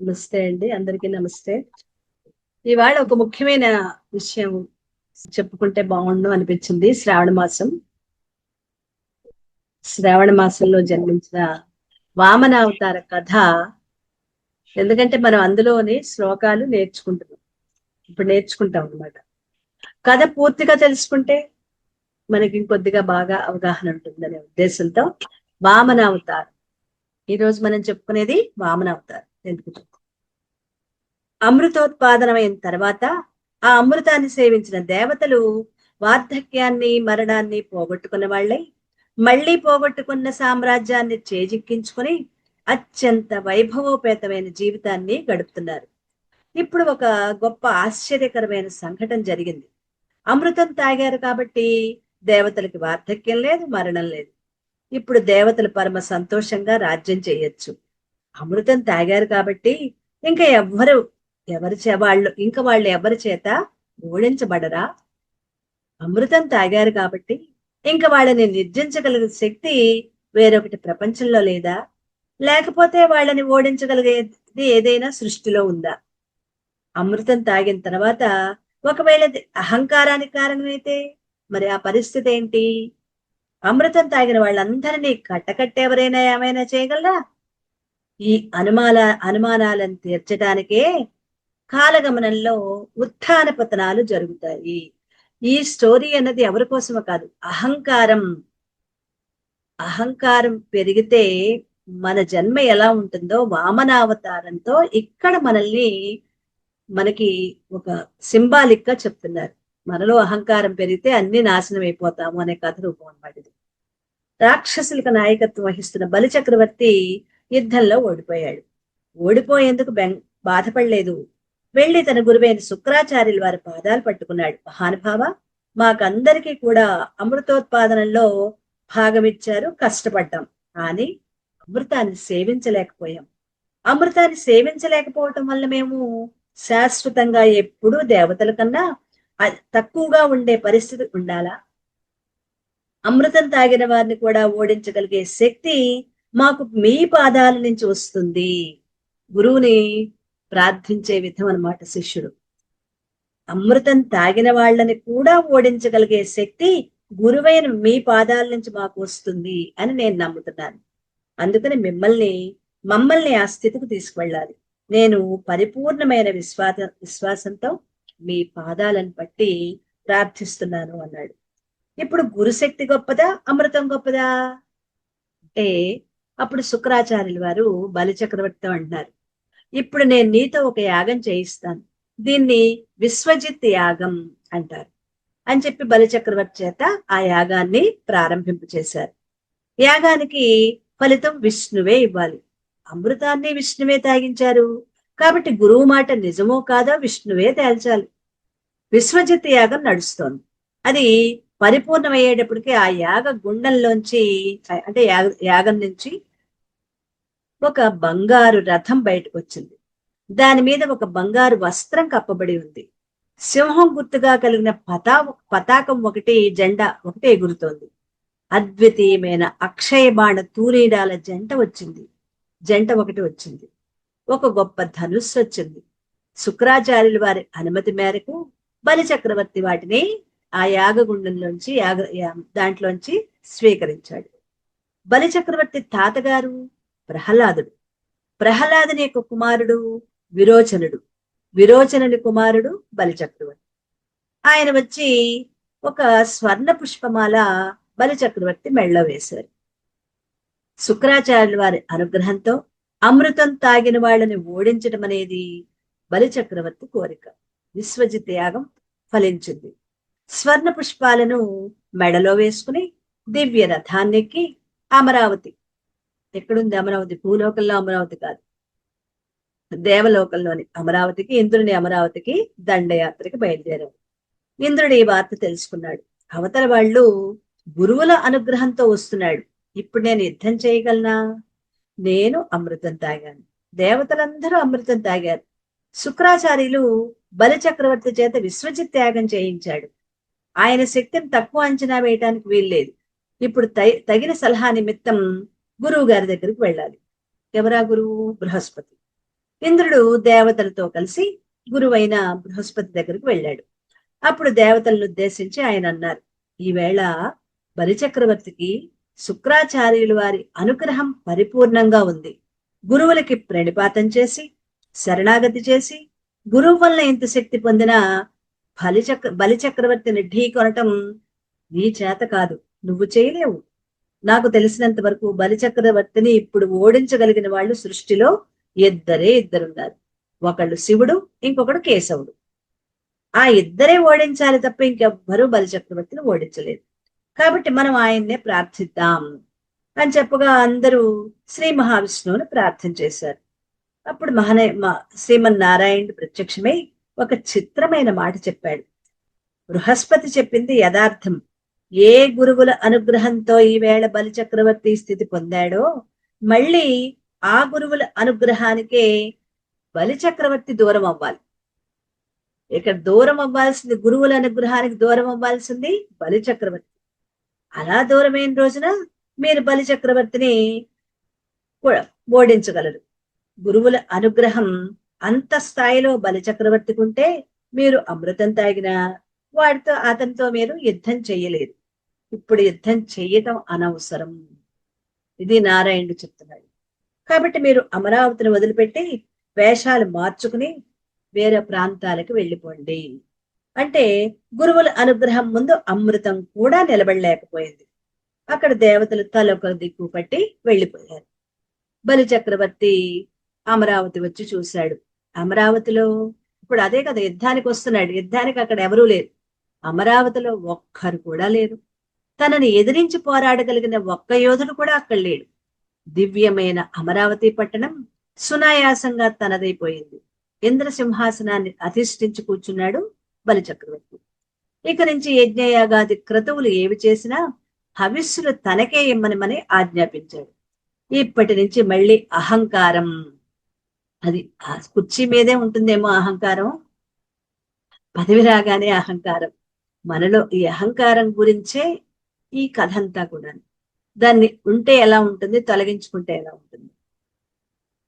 నమస్తే అండి, అందరికీ నమస్తే. ఇవాళ ఒక ముఖ్యమైన విషయం చెప్పుకుంటే బాగుండు అనిపించింది. శ్రావణ మాసంలో జన్మించిన వామన అవతార కథ. ఎందుకంటే మనం అందులోని శ్లోకాలు ఇప్పుడు నేర్చుకుంటాం అన్నమాట. కథ పూర్తిగా తెలుసుకుంటే మనకి ఇంకొద్దిగా బాగా అవగాహన ఉంటుందనే ఉద్దేశంతో వామన అవతారం. ఈ రోజు మనం చెప్పుకునేది వామన అవతారం. ఎందుకు అమృతోత్పాదనమైన తర్వాత ఆ అమృతాన్ని సేవించిన దేవతలు వార్ధక్యాన్ని మరణాన్ని పోగొట్టుకున్న వాళ్ళై మళ్ళీ పోగొట్టుకున్న సామ్రాజ్యాన్ని చేజిక్కించుకుని అత్యంత వైభవోపేతమైన జీవితాన్ని గడుపుతున్నారు. ఇప్పుడు ఒక గొప్ప ఆశ్చర్యకరమైన సంఘటన జరిగింది. అమృతం తాగారు కాబట్టి దేవతలకి వార్ధక్యం లేదు, మరణం లేదు. ఇప్పుడు దేవతలు పరమ సంతోషంగా రాజ్యం చేయొచ్చు. అమృతం తాగారు కాబట్టి ఇంకా వాళ్ళు ఎవరి చేత ఓడించబడరా? అమృతం తాగారు కాబట్టి ఇంకా వాళ్ళని నిర్జించగలిగే శక్తి వేరొకటి ప్రపంచంలో లేదా? లేకపోతే వాళ్ళని ఓడించగలిగేది ఏదైనా సృష్టిలో ఉందా? అమృతం తాగిన తర్వాత ఒకవేళ అహంకారానికి కారణమైతే మరి ఆ పరిస్థితి ఏంటి? అమృతం తాగిన వాళ్ళందరినీ కట్టకట్టెవరైనా ఏమైనా చేయగలరా? ఈ అనుమానాలను తీర్చడానికే కాలగమనంలో ఉత్థాన పతనాలు జరుగుతాయి. ఈ స్టోరీ అన్నది ఎవరి కోసమో కాదు. అహంకారం పెరిగితే మన జన్మ ఎలా ఉంటుందో వామనావతారంతో ఇక్కడ మనకి ఒక సింబాలిక్ గా చెప్తున్నారు. మనలో అహంకారం పెరిగితే అన్ని నాశనం అయిపోతాము అనే కథ రూపం అన్నమాట ఇది. రాక్షసులకు నాయకత్వం వహిస్తున్న బలిచక్రవర్తి యుద్ధంలో ఓడిపోయాడు. ఓడిపోయేందుకు బాధపడలేదు. వెళ్లి తన గురువైన శుక్రాచార్యుల వారి పాదాలు పట్టుకున్నాడు. మహానుభావ, మాకందరికీ కూడా అమృతోత్పాదనంలో భాగమిచ్చారు, కష్టపడ్డాం, కానీ అమృతాన్ని సేవించలేకపోవటం వల్ల మేము శాశ్వతంగా ఎప్పుడూ దేవతల కన్నా తక్కువగా ఉండే పరిస్థితి ఉండాలా? అమృతం తాగిన వారిని కూడా ఓడించగలిగే శక్తి మాకు మీ పాదాల నుంచి వస్తుంది. గురువుని ప్రార్థించే విధం అన్నమాట శిష్యుడు. అమృతం తాగిన వాళ్ళని కూడా ఓడించగలిగే శక్తి గురువైన మీ పాదాల నుంచి మాకు వస్తుంది అని నేను నమ్ముతున్నాను. అందుకని మమ్మల్ని ఆ స్థితికి తీసుకువెళ్ళాలి. నేను పరిపూర్ణమైన విశ్వాసంతో మీ పాదాలను బట్టి ప్రార్థిస్తున్నాను అన్నాడు. ఇప్పుడు గురుశక్తి గొప్పదా, అమృతం గొప్పదా అంటే అప్పుడు శుక్రాచార్యుల వారు బలిచక్రవర్తితో అంటున్నారు, ఇప్పుడు నేను నీతో ఒక యాగం చేయిస్తాను, దీన్ని విశ్వజిత్ యాగం అంటారు అని చెప్పి బలిచక్రవర్తి చేత ఆ యాగాన్ని ప్రారంభింపు చేశారు. యాగానికి ఫలితం విష్ణువే ఇవ్వాలి. అమృతాన్ని విష్ణువే తాగించారు కాబట్టి గురువు మాట నిజమో కాదో విష్ణువే తేల్చాలి. విశ్వజిత్ యాగం నడుస్తోంది. అది పరిపూర్ణమయ్యేటప్పటికి ఆ యాగ గుండంలోంచి అంటే యాగం నుంచి ఒక బంగారు రథం బయటకు వచ్చింది. దాని మీద ఒక బంగారు వస్త్రం కప్పబడి ఉంది. సింహం గుర్తుగా కలిగిన పతాకం జెండా ఒకటి ఎగురుతోంది. అద్వితీయమైన అక్షయ బాణ తూరీడాల జంట ఒకటి వచ్చింది. ఒక గొప్ప ధనుస్సు వచ్చింది. శుక్రాచార్యుల వారి అనుమతి మేరకు బలిచక్రవర్తి వాటిని ఆ యాగగుండంలోంచి దాంట్లోంచి స్వీకరించాడు. బలిచక్రవర్తి తాతగారు ప్రహ్లాదుని యొక్క కుమారుడు విరోచనుడి కుమారుడు బలిచక్రవర్తి. ఆయన వచ్చి ఒక స్వర్ణ పుష్పమాల బలిచక్రవర్తి మెళ్ళ వేశారు. శుక్రాచార్యుల వారి అనుగ్రహంతో అమృతం తాగిన వాళ్ళని ఓడించడం అనేది బలిచక్రవర్తి కోరిక. విశ్వజిత్ యాగం ఫలించింది. స్వర్ణ పుష్పాలను మెడలో వేసుకుని దివ్య రథాన్నెక్కి అమరావతి, ఎక్కడుంది అమరావతి? భూలోకంలో అమరావతి కాదు, దేవలోకంలోని అమరావతికి, ఇంద్రుని అమరావతికి దండయాత్రకి బయలుదేరారు. ఇంద్రుడు ఈ వార్త తెలుసుకున్నాడు. అవతల వాళ్ళు గురువుల అనుగ్రహంతో వస్తున్నాడు, ఇప్పుడు నేను యుద్ధం చేయగలనా? నేను అమృతం తాగాను, దేవతలందరూ అమృతం తాగారు. శుక్రాచార్యులు బలిచక్రవర్తి చేత విశ్వజిత్ త్యాగం చేయించాడు. ఆయన శక్తిని తక్కువ అంచనా వేయటానికి వీల్లేదు. ఇప్పుడు తగిన సలహా నిమిత్తం గురువు గారి దగ్గరికి వెళ్ళాలి. ఎవరా గురువు? బృహస్పతి. ఇంద్రుడు దేవతలతో కలిసి గురువైన బృహస్పతి దగ్గరికి వెళ్ళాడు. అప్పుడు దేవతలను ఉద్దేశించి ఆయన అన్నారు, ఈవేళ బలిచక్రవర్తికి శుక్రాచార్యుల వారి అనుగ్రహం పరిపూర్ణంగా ఉంది. గురువులకి ప్రణిపాతం చేసి శరణాగతి చేసి గురువు వల్ల ఇంత శక్తి పొందిన బలిచక్రవర్తిని ఢీకొనటం నీ చేత కాదు, నువ్వు చేయలేవు. నాకు తెలిసినంత వరకు బలిచక్రవర్తిని ఇప్పుడు ఓడించగలిగిన వాళ్ళు సృష్టిలో ఇద్దరున్నారు. ఒకళ్ళు శివుడు, ఇంకొకడు కేశవుడు. ఆ ఇద్దరే ఓడించాలి తప్ప ఇంకెవ్వరూ బలిచక్రవర్తిని ఓడించలేదు. కాబట్టి మనం ఆయన్నే ప్రార్థిద్దాం అని చెప్పగా అందరూ శ్రీ మహావిష్ణువుని ప్రార్థన చేశారు. అప్పుడు శ్రీమన్నారాయణుడు ప్రత్యక్షమై ఒక చిత్రమైన మాట చెప్పాడు. బృహస్పతి చెప్పింది యథార్థం. ఏ గురువుల అనుగ్రహంతో ఈవేళ బలిచక్రవర్తి స్థితి పొందాడో మళ్ళీ ఆ గురువుల అనుగ్రహానికే బలిచక్రవర్తి దూరం అవ్వాలి. ఇక్కడ దూరం అవ్వాల్సింది, గురువుల అనుగ్రహానికి దూరం అవ్వాల్సింది బలిచక్రవర్తి. అలా దూరమైన రోజున మీరు బలిచక్రవర్తిని ఓడించగలరు. గురువుల అనుగ్రహం అంత స్థాయిలో బలిచక్రవర్తికి ఉంటే మీరు అమృతం తాగిన అతనితో మీరు యుద్ధం చెయ్యలేదు. ఇప్పుడు యుద్ధం చెయ్యటం అనవసరం. ఇది నారాయణుడు చెప్తున్నాడు. కాబట్టి మీరు అమరావతిని వదిలిపెట్టి వేషాలు మార్చుకుని వేరే ప్రాంతాలకు వెళ్ళిపోండి అంటే గురువుల అనుగ్రహం ముందు అమృతం కూడా నిలబడలేకపోయింది. అక్కడ దేవతలు తలొక దిక్కు పట్టి వెళ్ళిపోయారు. బలిచక్రవర్తి అమరావతి వచ్చి చూశాడు. అమరావతిలో ఇప్పుడు అదే కదా, యుద్ధానికి వస్తున్నాడు. యుద్ధానికి అక్కడ ఎవరూ లేరు. అమరావతిలో ఒక్కరు కూడా లేరు. తనని ఎదిరించి పోరాడగలిగిన ఒక్క యోధుడు కూడా అక్కడ లేడు. దివ్యమైన అమరావతి పట్టణం సునాయాసంగా తనదైపోయింది. ఇంద్రసింహాసనాన్ని అధిష్ఠించి కూర్చున్నాడు బలిచక్రవర్తి. ఇక నుంచి యజ్ఞయాగాది క్రతువులు ఏవి చేసినా హవిస్సులు తనకే ఇమ్మనమని ఆజ్ఞాపించాడు. ఇప్పటి నుంచి మళ్ళీ అహంకారం, అది కుర్చీ మీదే ఉంటుందేమో అహంకారం, పదవి రాగానే అహంకారం. మనలో ఈ అహంకారం గురించే ఈ కథ అంతా కూడా. దాన్ని ఉంటే ఎలా ఉంటుంది, తొలగించుకుంటే ఎలా ఉంటుంది.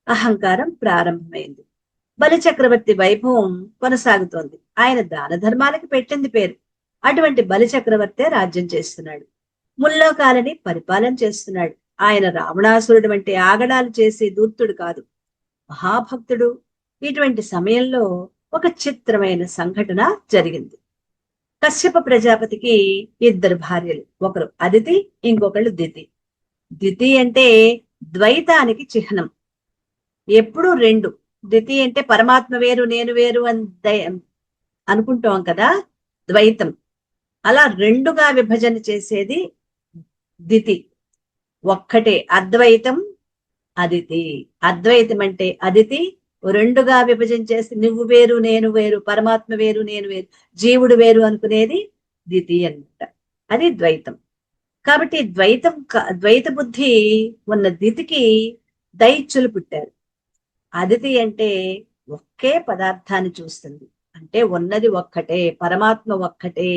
అహంకారం ప్రారంభమైంది. బలిచక్రవర్తి వైభవం కొనసాగుతోంది. ఆయన దాన ధర్మాలకి పెట్టింది పేరు. అటువంటి బలిచక్రవర్తే రాజ్యం చేస్తున్నాడు. ముల్లోకాలని పరిపాలన చేస్తున్నాడు. ఆయన రావణాసురుడు వంటి ఆగడాలు చేసే దూర్తుడు కాదు, మహాభక్తుడు. ఇటువంటి సమయంలో ఒక చిత్రమైన సంఘటన జరిగింది. కశ్యప ప్రజాపతికి ఇద్దరు భార్యలు, ఒకరు అదితి, ఇంకొకళ్ళు దితి. దితి అంటే ద్వైతానికి చిహ్నం. ఎప్పుడు రెండు. దితి అంటే పరమాత్మ వేరు నేను వేరు అని అనుకుంటాం కదా, ద్వైతం. అలా రెండుగా విభజన చేసేది దితి. ఒక్కటే అద్వైతం, అదితి. అద్వైతం అంటే అదితి, రెండుగా విభజన చేసి నువ్వు వేరు నేను వేరు, పరమాత్మ వేరు నేను వేరు, జీవుడు వేరు అనుకునేది దితి అన్నమాట. అది ద్వైతం. కాబట్టి ద్వైత బుద్ధి ఉన్న దితికి దైత్యులు పుట్టారు. అదితి అంటే ఒకే పదార్థాన్ని చూస్తుంది, అంటే ఉన్నది ఒక్కటే, పరమాత్మ ఒక్కటే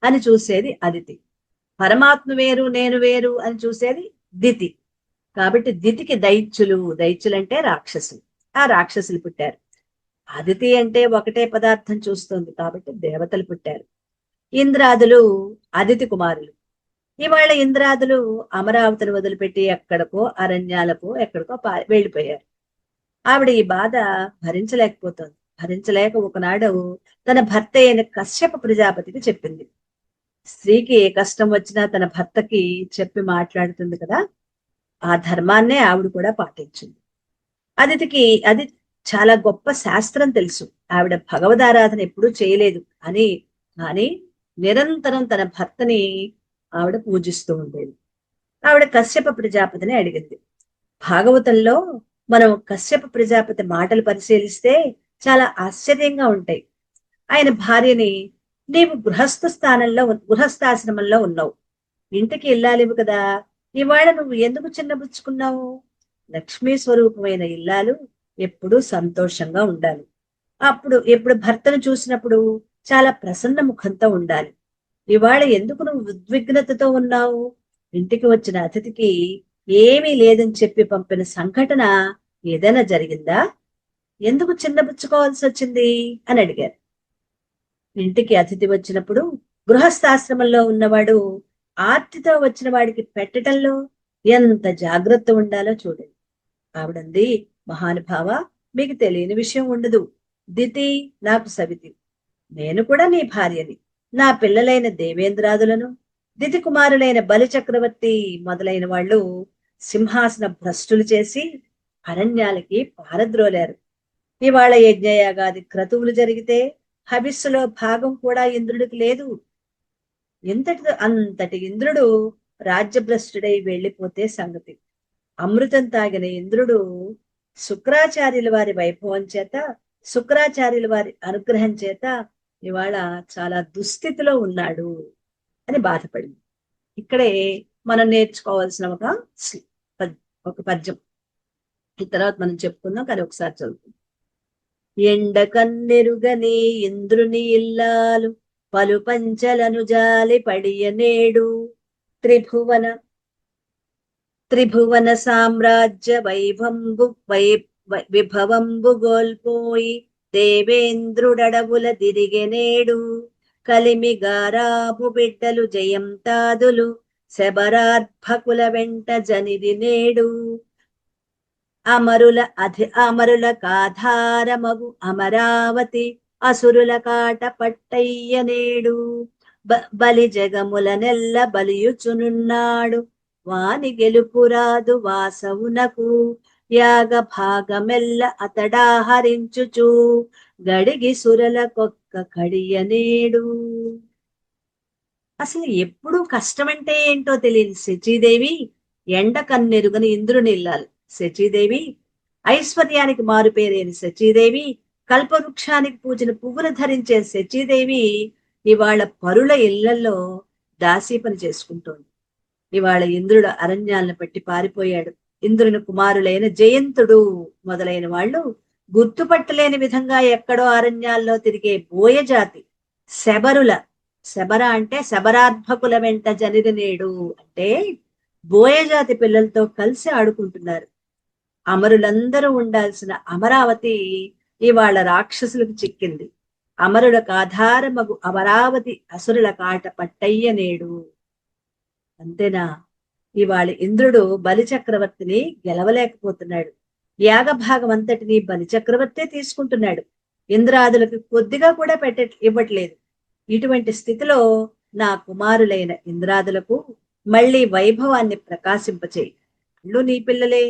అని చూసేది అదితి. పరమాత్మ వేరు నేను వేరు అని చూసేది దితి. కాబట్టి దితికి దైత్యులంటే రాక్షసులు. ఆ రాక్షసులు పుట్టారు. అదితి అంటే ఒకటే పదార్థం చూస్తుంది కాబట్టి దేవతలు పుట్టారు. ఇంద్రాదులు అదితి కుమారులు. ఇవాళ ఇంద్రాదులు అమరావతిని వదిలిపెట్టి ఎక్కడికో అరణ్యాలకో ఎక్కడికో వెళ్ళిపోయారు. ఆవిడ ఈ బాధ భరించలేకపోతుంది. భరించలేక ఒకనాడు తన భర్త అయిన కశ్యప ప్రజాపతికి చెప్పింది. స్త్రీకి ఏ కష్టం వచ్చినా తన భర్తకి చెప్పి మాట్లాడుతుంది కదా, ఆ ధర్మాన్నే ఆవిడ కూడా పాటించింది. అదితికి అది చాలా గొప్ప శాస్త్రం తెలుసు. ఆవిడ భగవదారాధన ఎప్పుడూ చేయలేదు కానీ నిరంతరం తన భర్తని ఆవిడ పూజిస్తూ ఉండేది. ఆవిడ కశ్యప ప్రజాపతిని అడిగింది. భాగవతంలో మనం కశ్యప ప్రజాపతి మాటలు పరిశీలిస్తే చాలా ఆశ్చర్యంగా ఉంటాయి. ఆయన భార్యని, నీవు గృహస్థాశ్రమంలో ఉన్నావు, ఇంటికి ఇల్లాలివు కదా, ఇవాళ నువ్వు ఎందుకు చిన్నబుచ్చుకున్నావు? లక్ష్మీ స్వరూపమైన ఇల్లాలు ఎప్పుడూ సంతోషంగా ఉండాలి. ఎప్పుడు భర్తను చూసినప్పుడు చాలా ప్రసన్న ముఖంతో ఉండాలి. ఇవాళ ఎందుకు నువ్వు ఉద్విగ్నతతో ఉన్నావు? ఇంటికి వచ్చిన అతిథికి ఏమీ లేదని చెప్పి పంపిన సంఘటన ఏదైనా జరిగిందా? ఎందుకు చిన్నబుచ్చుకోవాల్సి వచ్చింది అని అడిగారు. ఇంటికి అతిథి వచ్చినప్పుడు గృహస్థాశ్రమంలో ఉన్నవాడు ఆర్తితో వచ్చిన వాడికి పెట్టటంలో ఎంత జాగ్రత్త ఉండాలో చూడండి. ఆవిడంది, మహానుభావ, మీకు తెలియని విషయం ఉండదు. దితి నాకు సవితి, నేను కూడా నీ భార్యని. నా పిల్లలైన దేవేంద్రాదులను, దితి కుమారులైన బలి చక్రవర్తి మొదలైన వాళ్ళు సింహాసన భ్రష్టులు చేసి అరణ్యాలకి పారద్రోలారు. ఇవాళ యజ్ఞయాగాది క్రతువులు జరిగితే హవిస్సులో భాగం కూడా ఇంద్రుడికి లేదు. అంతటి ఇంద్రుడు రాజ్యభ్రష్టుడై వెళ్లిపోతే సంగతి. అమృతం తాగిన ఇంద్రుడు శుక్రాచార్యుల వారి వైభవం చేత, శుక్రాచార్యుల వారి అనుగ్రహం చేత ఇవాళ చాలా దుస్థితిలో ఉన్నాడు అని బాధపడింది. ఇక్కడే మనం నేర్చుకోవాల్సిన ఒక పద్యం. ఈ తర్వాత మనం చెప్పుకుందాం, కానీ ఒకసారి చదువుకుందాం. ఎండ కన్నెరుగని ఇంద్రుని ఇల్లాలు పలు పంచలను జాలి పడియ నేడు త్రిభువన సామ్రాజ్య విభవంబు గోల్పోయి దేవేంద్రుడడవుల దిరిగెనేడు కలిమి గారాపు బిడ్డలు జయంతాదులు శబరార్భకుల వెంట జనిది నేడు అమరుల కాధారమగు అమరావతి అసురుల కాట పట్టయ్య నేడు బలి జగముల నెల్ల బలియుచునున్నాడు వాని గెలుపురాదు వాసవునకు యాగ భాగమెల్ల అతడాహరించుచు గడిగి సురల కొక్క కడియ నేడు. అసలు ఎప్పుడు కష్టమంటే ఏంటో తెలియని శచీదేవి ఎండ కన్నెరుగని ఇంద్రుని ఇల్లాలి. శచీదేవి ఐశ్వర్యానికి మారుపేరేని శచీదేవి, కల్పవృక్షానికి పూజన పువ్వును ధరించే శచీదేవి ఇవాళ పరుల ఇళ్లలో దాసీ పని చేసుకుంటోంది. ఇవాళ ఇంద్రుడు అరణ్యాలను పెట్టి పారిపోయాడు. ఇంద్రుని కుమారులైన జయంతుడు మొదలైన వాళ్ళు గుర్తుపట్టలేని విధంగా ఎక్కడో అరణ్యాల్లో తిరిగే బోయజాతి శబర అంటే శబరార్భకుల వెంట జనిరి నేడు అంటే బోయజాతి పిల్లలతో కలిసి ఆడుకుంటున్నారు. అమరులందరూ ఉండాల్సిన అమరావతి ఇవాళ రాక్షసులకు చిక్కింది. అమరులకు ఆధారమగు అమరావతి అసురుల కాట పట్టయ్య నేడు. అంతేనా? ఇవాళ ఇంద్రుడు బలి చక్రవర్తిని గెలవలేకపోతున్నాడు. యాగభాగం అంతటిని బలి చక్రవర్తే తీసుకుంటున్నాడు. ఇంద్రాదులకు కొద్దిగా కూడా ఇవ్వట్లేదు. ఇటువంటి స్థితిలో నా కుమారులైన ఇంద్రాదులకు మళ్ళీ వైభవాన్ని ప్రకాశింపచేయి. వీళ్ళు నీ పిల్లలే,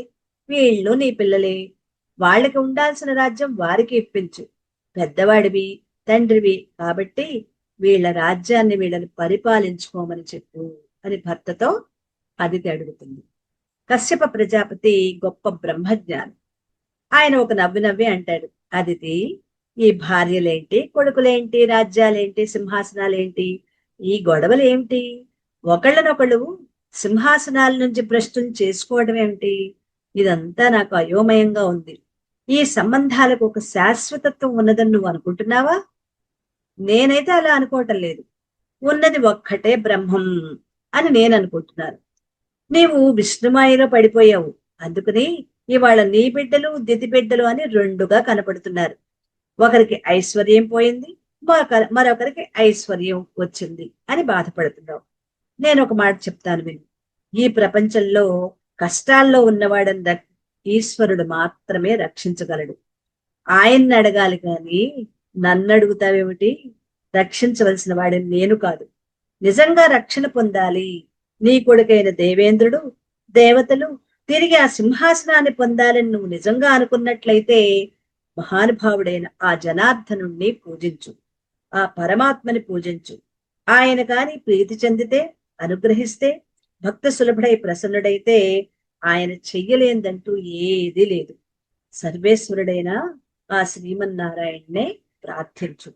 వీళ్ళు నీ పిల్లలే, వాళ్ళకి ఉండాల్సిన రాజ్యం వారికి ఇప్పించు. పెద్దవాడివి, తండ్రివి కాబట్టి వీళ్ళ రాజ్యాన్ని వీళ్ళని పరిపాలించుకోమని చెప్పు అని భర్తతో అదితి అడుగుతుంది. కశ్యప ప్రజాపతి గొప్ప బ్రహ్మజ్ఞాని. ఆయన ఒక నవ్వి అంటాడు, అదితి, ఈ భార్యలేంటి, కొడుకులేంటి, రాజ్యాలేంటి, సింహాసనాలేంటి, ఈ గొడవలేంటి? ఒకళ్ళనొకళ్ళు సింహాసనాల నుంచి భ్రష్టులు చేసుకోవడం ఏమిటి? ఇదంతా నాకు అయోమయంగా ఉంది. ఈ సంబంధాలకు ఒక శాశ్వతత్వం ఉన్నదని నువ్వు అనుకుంటున్నావా? నేనైతే అలా అనుకోవటం లేదు. ఉన్నది ఒక్కటే బ్రహ్మం అని నేను అనుకుంటున్నాను. నీవు విష్ణుమాయలో పడిపోయావు. అందుకని ఇవాళ నీ బిడ్డలు దితి బిడ్డలు అని రెండుగా కనపడుతున్నారు. ఒకరికి ఐశ్వర్యం పోయింది, మరొకరికి ఐశ్వర్యం వచ్చింది అని బాధపడుతున్నావు. నేను ఒక మాట చెప్తాను విను. ఈ ప్రపంచంలో కష్టాల్లో ఉన్నవాడని ఈశ్వరుడు మాత్రమే రక్షించగలడు. ఆయన్ని అడగాలి కానీ నన్ను అడుగుతావేమిటి? రక్షించవలసిన వాడిని నేను కాదు. నిజంగా రక్షణ పొందాలి, నీ కొడుకైన దేవేంద్రుడు, దేవతలు తిరిగి ఆ సింహాసనాన్ని పొందాలని నువ్వు నిజంగా అనుకున్నట్లయితే మహానుభావుడైన ఆ జనార్దనుణ్ణి పూజించు, ఆ పరమాత్మని పూజించు. ఆయన కాని ప్రీతి చెందితే, అనుగ్రహిస్తే, భక్త సులభుడై ప్రసన్నుడైతే ఆయన చెయ్యలేందంటూ ఏదీ లేదు. సర్వేశ్వరుడైన ఆ శ్రీమన్నారాయణనే ప్రార్థించు.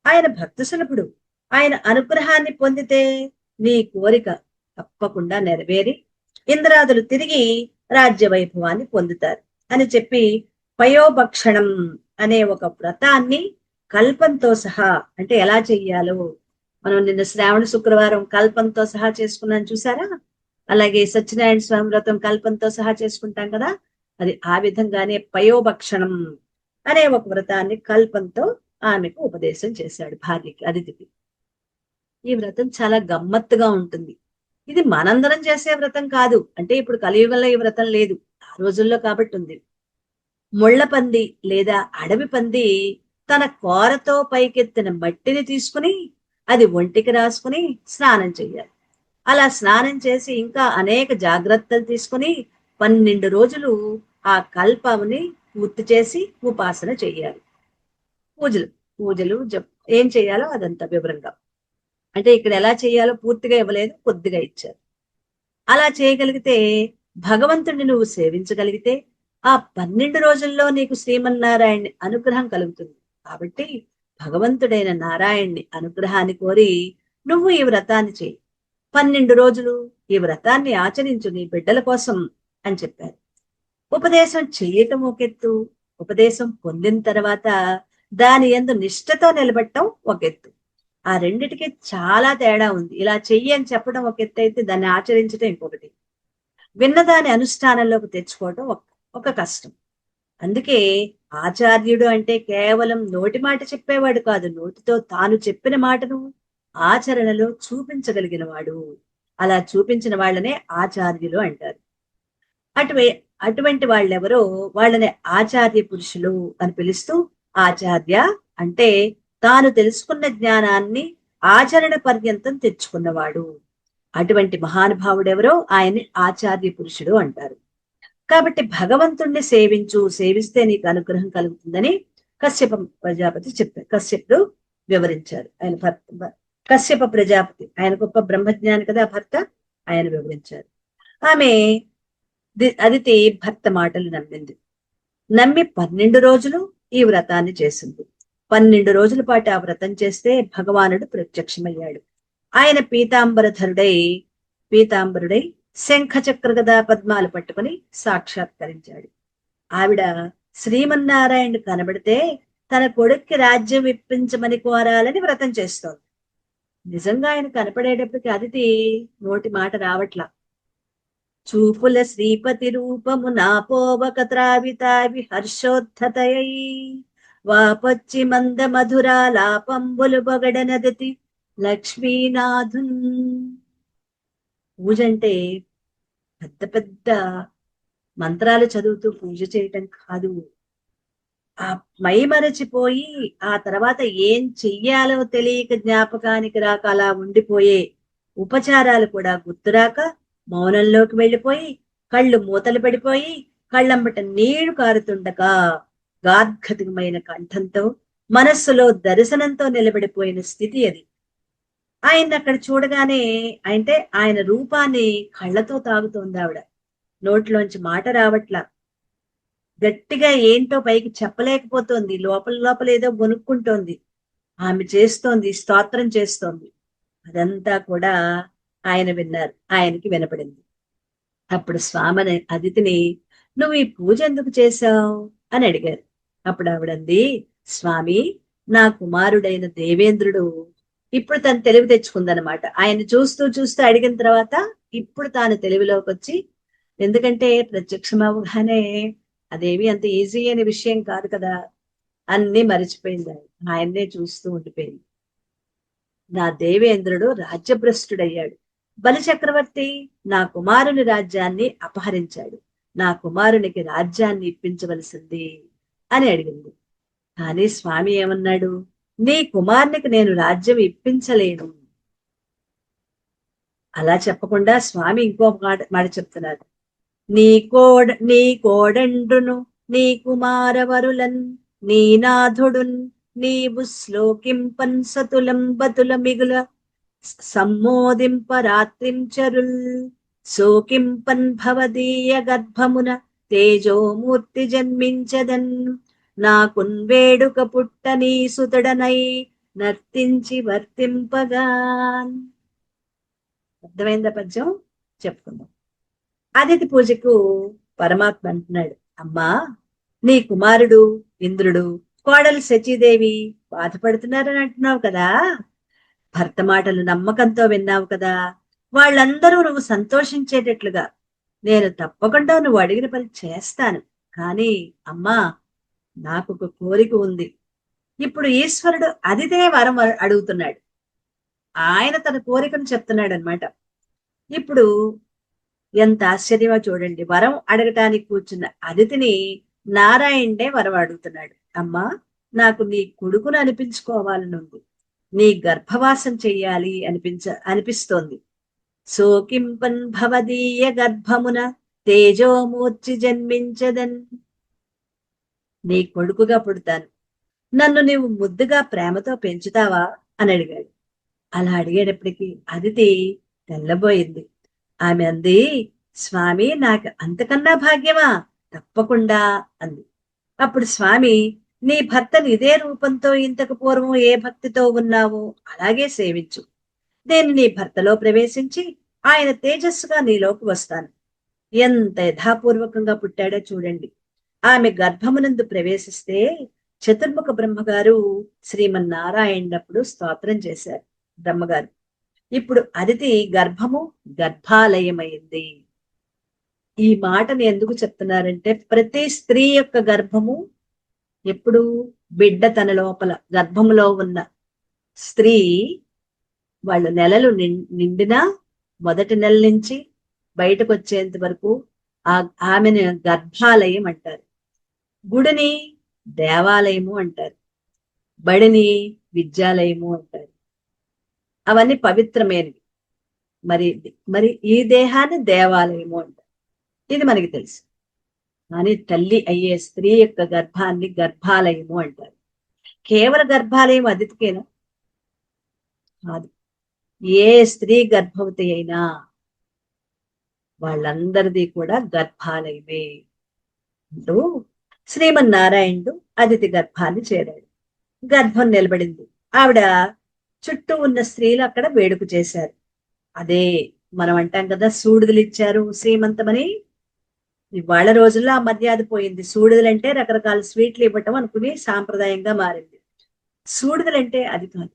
ఆయన భక్త సులభుడు. ఆయన అనుగ్రహాన్ని పొందితే నీ కోరిక తప్పకుండా నెరవేరి ఇంద్రాదులు తిరిగి రాజ్య వైభవాన్ని పొందుతారు అని చెప్పి పయోభక్షణం అనే ఒక వ్రతాన్ని కల్పంతో సహా, అంటే ఎలా చెయ్యాలో మనం నిన్న శ్రావణ శుక్రవారం కల్పంతో సహా చేసుకున్నాం చూసారా? అలాగే సత్యనారాయణ స్వామి వ్రతం కల్పంతో సహా చేసుకుంటాం కదా, అది ఆ విధంగానే పయోభక్షణం అనే ఒక వ్రతాన్ని కల్పంతో ఆమెకు ఉపదేశం చేశాడు, భార్యకి, అదితికి. ఈ వ్రతం చాలా గమ్మత్తుగా ఉంటుంది. ఇది మనందరం చేసే వ్రతం కాదు. అంటే ఇప్పుడు కలియుగంలో ఈ వ్రతం లేదు, ఆ రోజుల్లో కాబట్టి ఉంది. ముళ్ళ పంది లేదా అడవి పంది తన కోరతో పైకెత్తిన మట్టిని తీసుకుని అది ఒంటికి రాసుకుని స్నానం చెయ్యాలి. అలా స్నానం చేసి ఇంకా అనేక జాగ్రత్తలు తీసుకుని 12 రోజులు ఆ కల్పముని పూర్తి చేసి ఉపాసన చెయ్యాలి. పూజలు పూజలు ఏం చేయాలో అదంతా వివరంగా, అంటే ఇక్కడ ఎలా చేయాలో పూర్తిగా ఇవ్వలేదు, కొద్దిగా ఇచ్చారు. అలా చేయగలిగితే, భగవంతుడిని నువ్వు సేవించగలిగితే ఆ 12 రోజుల్లో నీకు శ్రీమన్నారాయణ్ణి అనుగ్రహం కలుగుతుంది. కాబట్టి భగవంతుడైన నారాయణ్ణి అనుగ్రహాన్ని కోరి నువ్వు ఈ వ్రతాన్ని చేయి. 12 రోజులు ఈ వ్రతాన్ని ఆచరించు నీ బిడ్డల కోసం అని చెప్పారు. ఉపదేశం చెయ్యటం ఒకెత్తు, ఉపదేశం పొందిన తర్వాత దాని యందు నిష్ఠతో నిలబెట్టడం ఒక ఎత్తు. ఆ రెండిటికి చాలా తేడా ఉంది. ఇలా చెయ్యి అని చెప్పడం ఒక ఎత్తు అయితే, దాన్ని ఆచరించడం ఇంకొకటి. విన్నదాని అనుష్ఠానంలోకి తెచ్చుకోవటం ఒక కష్టం. అందుకే ఆచార్యుడు అంటే కేవలం నోటి మాట చెప్పేవాడు కాదు, నోటితో తాను చెప్పిన మాటను ఆచరణలో చూపించగలిగిన వాడు. అలా చూపించిన వాళ్ళనే ఆచార్యులు అంటారు. అటువంటి వాళ్ళెవరో వాళ్ళని ఆచార్య పురుషులు అని పిలుస్తూ, ఆచార్య అంటే తాను తెలుసుకున్న జ్ఞానాన్ని ఆచరణ పర్యంతం తెచ్చుకున్నవాడు. అటువంటి మహానుభావుడెవరో ఆయన్ని ఆచార్య పురుషుడు అంటారు. కాబట్టి భగవంతుణ్ణి సేవించు, సేవిస్తే నీకు అనుగ్రహం కలుగుతుందని కశ్యప ప్రజాపతి చెప్పారు. కశ్యపుడు వివరించారు. ఆయన భర్త కశ్యప ప్రజాపతి, ఆయన గొప్ప బ్రహ్మజ్ఞాని కదా భర్త, ఆయన వివరించారు. ఆమె అదితి భర్త మాటలు నమ్మింది. నమ్మి 12 రోజులు ఈ వ్రతాన్ని చేసింది. 12 రోజుల పాటు ఆ వ్రతం చేస్తే భగవానుడు ప్రత్యక్షమయ్యాడు. ఆయన పీతాంబరుడై శంఖ చక్ర గదా పద్మాలు పట్టుకుని సాక్షాత్కరించాడు. ఆవిడ శ్రీమన్నారాయణుడు కనబడితే తన కొడుక్కి రాజ్యం ఇప్పించమని కోరాలని వ్రతం చేస్తోంది. నిజంగా ఆయన కనపడేటప్పటికి అదితి నోటి మాట రావట్లా. చూపుల శ్రీపతి రూపము నాపోవక త్రావితావి హర్షోద్ధతయై వాపొచ్చి మంద మధురాలాపంబులు పొగడనదతి లక్ష్మీనాథున్. పూజ అంటే పెద్ద పెద్ద మంత్రాలు చదువుతూ పూజ చేయటం కాదు. ఆ మైమరచిపోయి ఆ తర్వాత ఏం చెయ్యాలో తెలియక జ్ఞాపకానికి రాక అలా ఉండిపోయే ఉపచారాలు కూడా గుర్తురాక మౌనంలోకి వెళ్ళిపోయి కళ్ళు మూతలు పడిపోయి కళ్ళంబట నీళ్లు కారుతుండగా గాద్గతికమైన కంఠంతో మనస్సులో దర్శనంతో నిలబడిపోయిన స్థితి అది. ఆయన అక్కడ చూడగానే అంటే ఆయన రూపాన్ని కళ్ళతో తాగుతోంది ఆవిడ. నోట్లోంచి మాట రావట్లా, గట్టిగా ఏంటో పైకి చెప్పలేకపోతోంది, లోపల లోపల ఏదో గొనుక్కుంటోంది. ఆమె చేస్తోంది, స్తోత్రం చేస్తోంది. అదంతా కూడా ఆయన విన్నారు, ఆయనకి వినపడింది. అప్పుడు స్వామిని అదితిని, నువ్వు ఈ పూజ ఎందుకు చేశావు అని అడిగారు. అప్పుడు ఆవిడంది, స్వామి, నా కుమారుడైన దేవేంద్రుడు ఇప్పుడు తను తెలివి తెచ్చుకుందనమాట. ఆయన చూస్తూ చూస్తూ అడిగిన తర్వాత ఇప్పుడు తాను తెలివిలోకి వచ్చి, ఎందుకంటే ప్రత్యక్షమవగానే అదేమి అంత ఈజీ అనే విషయం కాదు కదా, అన్ని మరిచిపోయింది. ఆయన్నే చూస్తూ ఉండిపోయింది. నా దేవేంద్రుడు రాజ్యభ్రష్టుడయ్యాడు. బలి చక్రవర్తి నా కుమారుని రాజ్యాన్ని అపహరించాడు. నా కుమారునికి రాజ్యాన్ని ఇప్పించవలసింది అని అడిగింది. కానీ స్వామి ఏమన్నాడు, నీ కుమారునికి నేను రాజ్యం ఇప్పించలేను. అలా చెప్పకుండా స్వామి ఇంకో మాట చెప్తున్నారు. నీ కోడండ్రును నీ కుమారవరులన్ నీ నాథుడున్ నీవు శ్లోకింపన్ సతులం బతుల మిగుల సమ్మోదింప రాత్రించరుల్ శోకింపన్ భవదీయ గర్భమున తేజోమూర్తి జన్మించదన్ నాకున్ వేడుక పుట్ట నీ సుతుడనై నర్తించి వర్తింపగాన్. అర్థమైందా పద్యం? చెప్పుకుందాం. అదితి పూజకు పరమాత్మ అంటున్నాడు, అమ్మా, నీ కుమారుడు ఇంద్రుడు, కోడలు శచీదేవి బాధపడుతున్నారని అంటున్నావు కదా, భర్త మాటలు నమ్మకంతో విన్నావు కదా, వాళ్ళందరూ నువ్వు సంతోషించేటట్లుగా నేను తప్పకుండా నువ్వు అడిగిన పని చేస్తాను. కానీ అమ్మా, నాకు ఒక కోరిక ఉంది. ఇప్పుడు ఈశ్వరుడు అదితే వరం అడుగుతున్నాడు. ఆయన తన కోరికను చెప్తున్నాడు అనమాట. ఇప్పుడు ఎంత ఆశ్చర్యమో చూడండి. వరం అడగటానికి కూర్చున్న అదితిని నారాయణుడే వరం అడుగుతున్నాడు. అమ్మా, నాకు నీ కొడుకును అనిపించుకోవాలనుంది. నీ గర్భవాసం చెయ్యాలి అనిపిస్తోంది. సోకింపన్ భవదీయ గర్భమున తేజోమూర్చి జన్మించదన్. నీ కొడుకుగా పుడతాను, నన్ను నీవు ముద్దుగా ప్రేమతో పెంచుతావా అని అడిగాడు. అలా అడిగేటప్పటికి అదితి తెల్లబోయింది. ఆమె అంది, స్వామి, నాకు అంతకన్నా భాగ్యమా? తప్పకుండా అంది. అప్పుడు స్వామి, నీ భర్తను ఇదే రూపంతో ఇంతకు పూర్వం ఏ భక్తితో ఉన్నావో అలాగే సేవించు. నేను నీ భర్తలో ప్రవేశించి ఆయన తేజస్సుగా నీలోకి వస్తాను. ఎంత యథాపూర్వకంగా పుట్టాడో చూడండి. ఆమె గర్భమునందు ప్రవేశిస్తే చతుర్ముఖ బ్రహ్మగారు శ్రీమన్నారాయణప్పుడు స్తోత్రం చేశారు. బ్రహ్మగారు ఇప్పుడు అదితి గర్భము గర్భాలయమైంది. ఈ మాటను ఎందుకు చెప్తున్నారంటే, ప్రతి స్త్రీ యొక్క గర్భము ఎప్పుడు బిడ్డ తన లోపల గర్భములో ఉన్న స్త్రీ వాళ్ళు నెలలు నిండినా మొదటి నెల నుంచి బయటకు వచ్చేంత వరకు ఆమెను గర్భాలయం అంటారు. గుడిని దేవాలయము అంటారు. బడిని విద్యాలయము అంటారు. అవన్నీ పవిత్రమైనవి. మరి మరి ఈ దేహాన్ని దేవాలయము అంటారు. ఇది మనకి తెలుసు. కానీ తల్లి అయ్యే స్త్రీ యొక్క గర్భాన్ని గర్భాలయము అంటారు. కేవల గర్భాలయం అదితికేనా? కాదు. ఏ స్త్రీ గర్భవతి అయినా వాళ్ళందరిది కూడా గర్భాలయమే అంటూ శ్రీమన్నారాయణుడు అదితి గర్భాన్ని చేరాడు. గర్భం నిలబడింది. ఆవిడ చుట్టూ ఉన్న స్త్రీలు అక్కడ వేడుక చేశారు. అదే మనం అంటాం కదా, సూడిదలు ఇచ్చారు శ్రీమంతమని. ఇవాళ రోజుల్లో ఆ మర్యాద పోయింది. సూడిదలంటే రకరకాల స్వీట్లు ఇవ్వటం అనుకుని సాంప్రదాయంగా మారింది. సూడిదలంటే అది కాదు.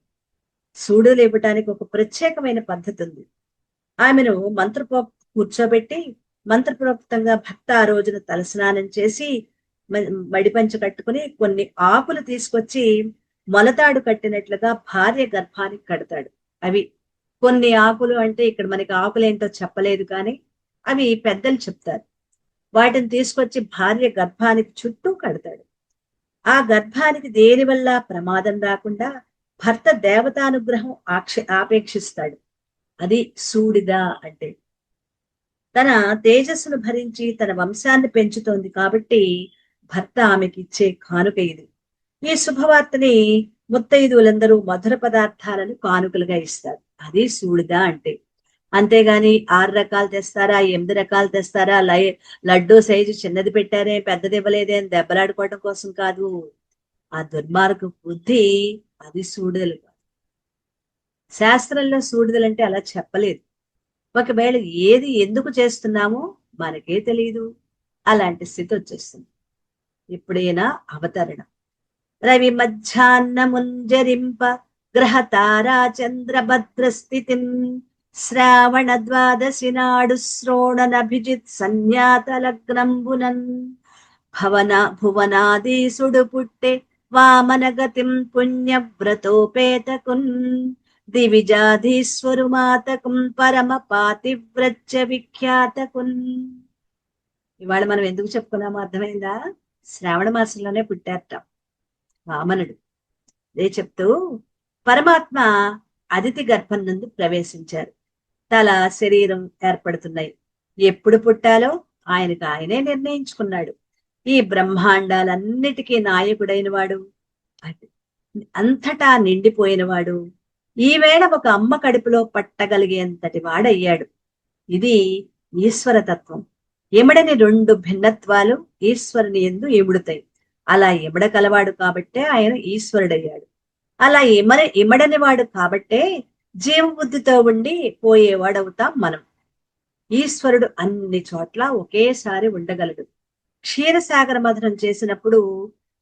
సూడిదలు ఇవ్వటానికి ఒక ప్రత్యేకమైన పద్ధతి ఉంది. ఆమెను కూర్చోబెట్టి మంత్రప్రోక్తంగా భక్త ఆ రోజున తలస్నానం చేసి మడిపంచ కట్టుకుని కొన్ని ఆకులు తీసుకొచ్చి మొలతాడు కట్టినట్లుగా భార్య గర్భానికి కడతాడు. అవి కొన్ని ఆకులు అంటే ఇక్కడ మనకి ఆకులేంటో చెప్పలేదు, కానీ అవి పెద్దలు చెప్తారు. వాటిని తీసుకొచ్చి భార్య గర్భానికి చుట్టూ కడతాడు. ఆ గర్భానికి దేని వల్ల ప్రమాదం రాకుండా భర్త దేవతానుగ్రహం ఆపేక్షిస్తాడు. అది సూడిద అంటే. తన తేజస్సును భరించి తన వంశాన్ని పెంచుతోంది కాబట్టి భర్త ఆమెకి ఇచ్చే కానుక ఇది. ఈ శుభవార్తని ముత్తైదువులందరూ మధుర పదార్థాలను కానుకలుగా ఇస్తారు. అది సూడిద అంటే. అంతేగాని 6 రకాలు తెస్తారా, 8 రకాలు తెస్తారా, లడ్డూ సైజు చిన్నది పెట్టారే పెద్దది ఇవ్వలేదే అని దెబ్బలాడుకోవడం కోసం కాదు. ఆ దుర్మార్గ బుద్ధి అది సూడిదలు కాదు. శాస్త్రంలో సూడిదలంటే అలా చెప్పలేదు. ఒకవేళ ఏది ఎందుకు చేస్తున్నామో మనకే తెలియదు. అలాంటి స్థితి వచ్చేస్తుంది. ఇప్పుడైనా అవతరణ. రవి మధ్యాహ్న ముంజరింప గ్రహ తారా చంద్రభద్ర స్థితిం శ్రావణ ద్వాదశి నాడు శ్రోణనభిజిత్ సన్యాత లగ్నంబునన్ భువనాదీసుడు పుట్టే వామన గతిం పుణ్యవ్రతోపేతకున్ దివిజాధీశ్వరు మాతకం పరమ పాతివ్రత్య విఖ్యాతకున్. ఇవాళ మనం ఎందుకు చెప్పుకున్నామో అర్థమైందా? శ్రావణ మాసంలోనే పుట్టారట వామనుడు. అదే చెప్తూ పరమాత్మ అదితి గర్భం నందు ప్రవేశించారు. తల శరీరం ఏర్పడుతున్నాయి. ఎప్పుడు పుట్టాలో ఆయనకు ఆయనే నిర్ణయించుకున్నాడు. ఈ బ్రహ్మాండాలన్నిటికీ నాయకుడైన వాడు, అంతటా నిండిపోయినవాడు, ఈవేళ ఒక అమ్మ కడుపులో పట్టగలిగేంతటి వాడయ్యాడు. ఇది ఈశ్వరతత్వం. ఎమడని 2 భిన్నత్వాలు ఈశ్వరుని యందు ఇముడుతాయి. అలా ఇమడగలవాడు కాబట్టే ఆయన ఈశ్వరుడయ్యాడు. అలా ఇమడని వాడు కాబట్టే జీవబుద్ధితో ఉండి పోయేవాడవుతాం మనం. ఈశ్వరుడు అన్ని చోట్ల ఒకేసారి ఉండగలడు. క్షీరసాగర మథనం చేసినప్పుడు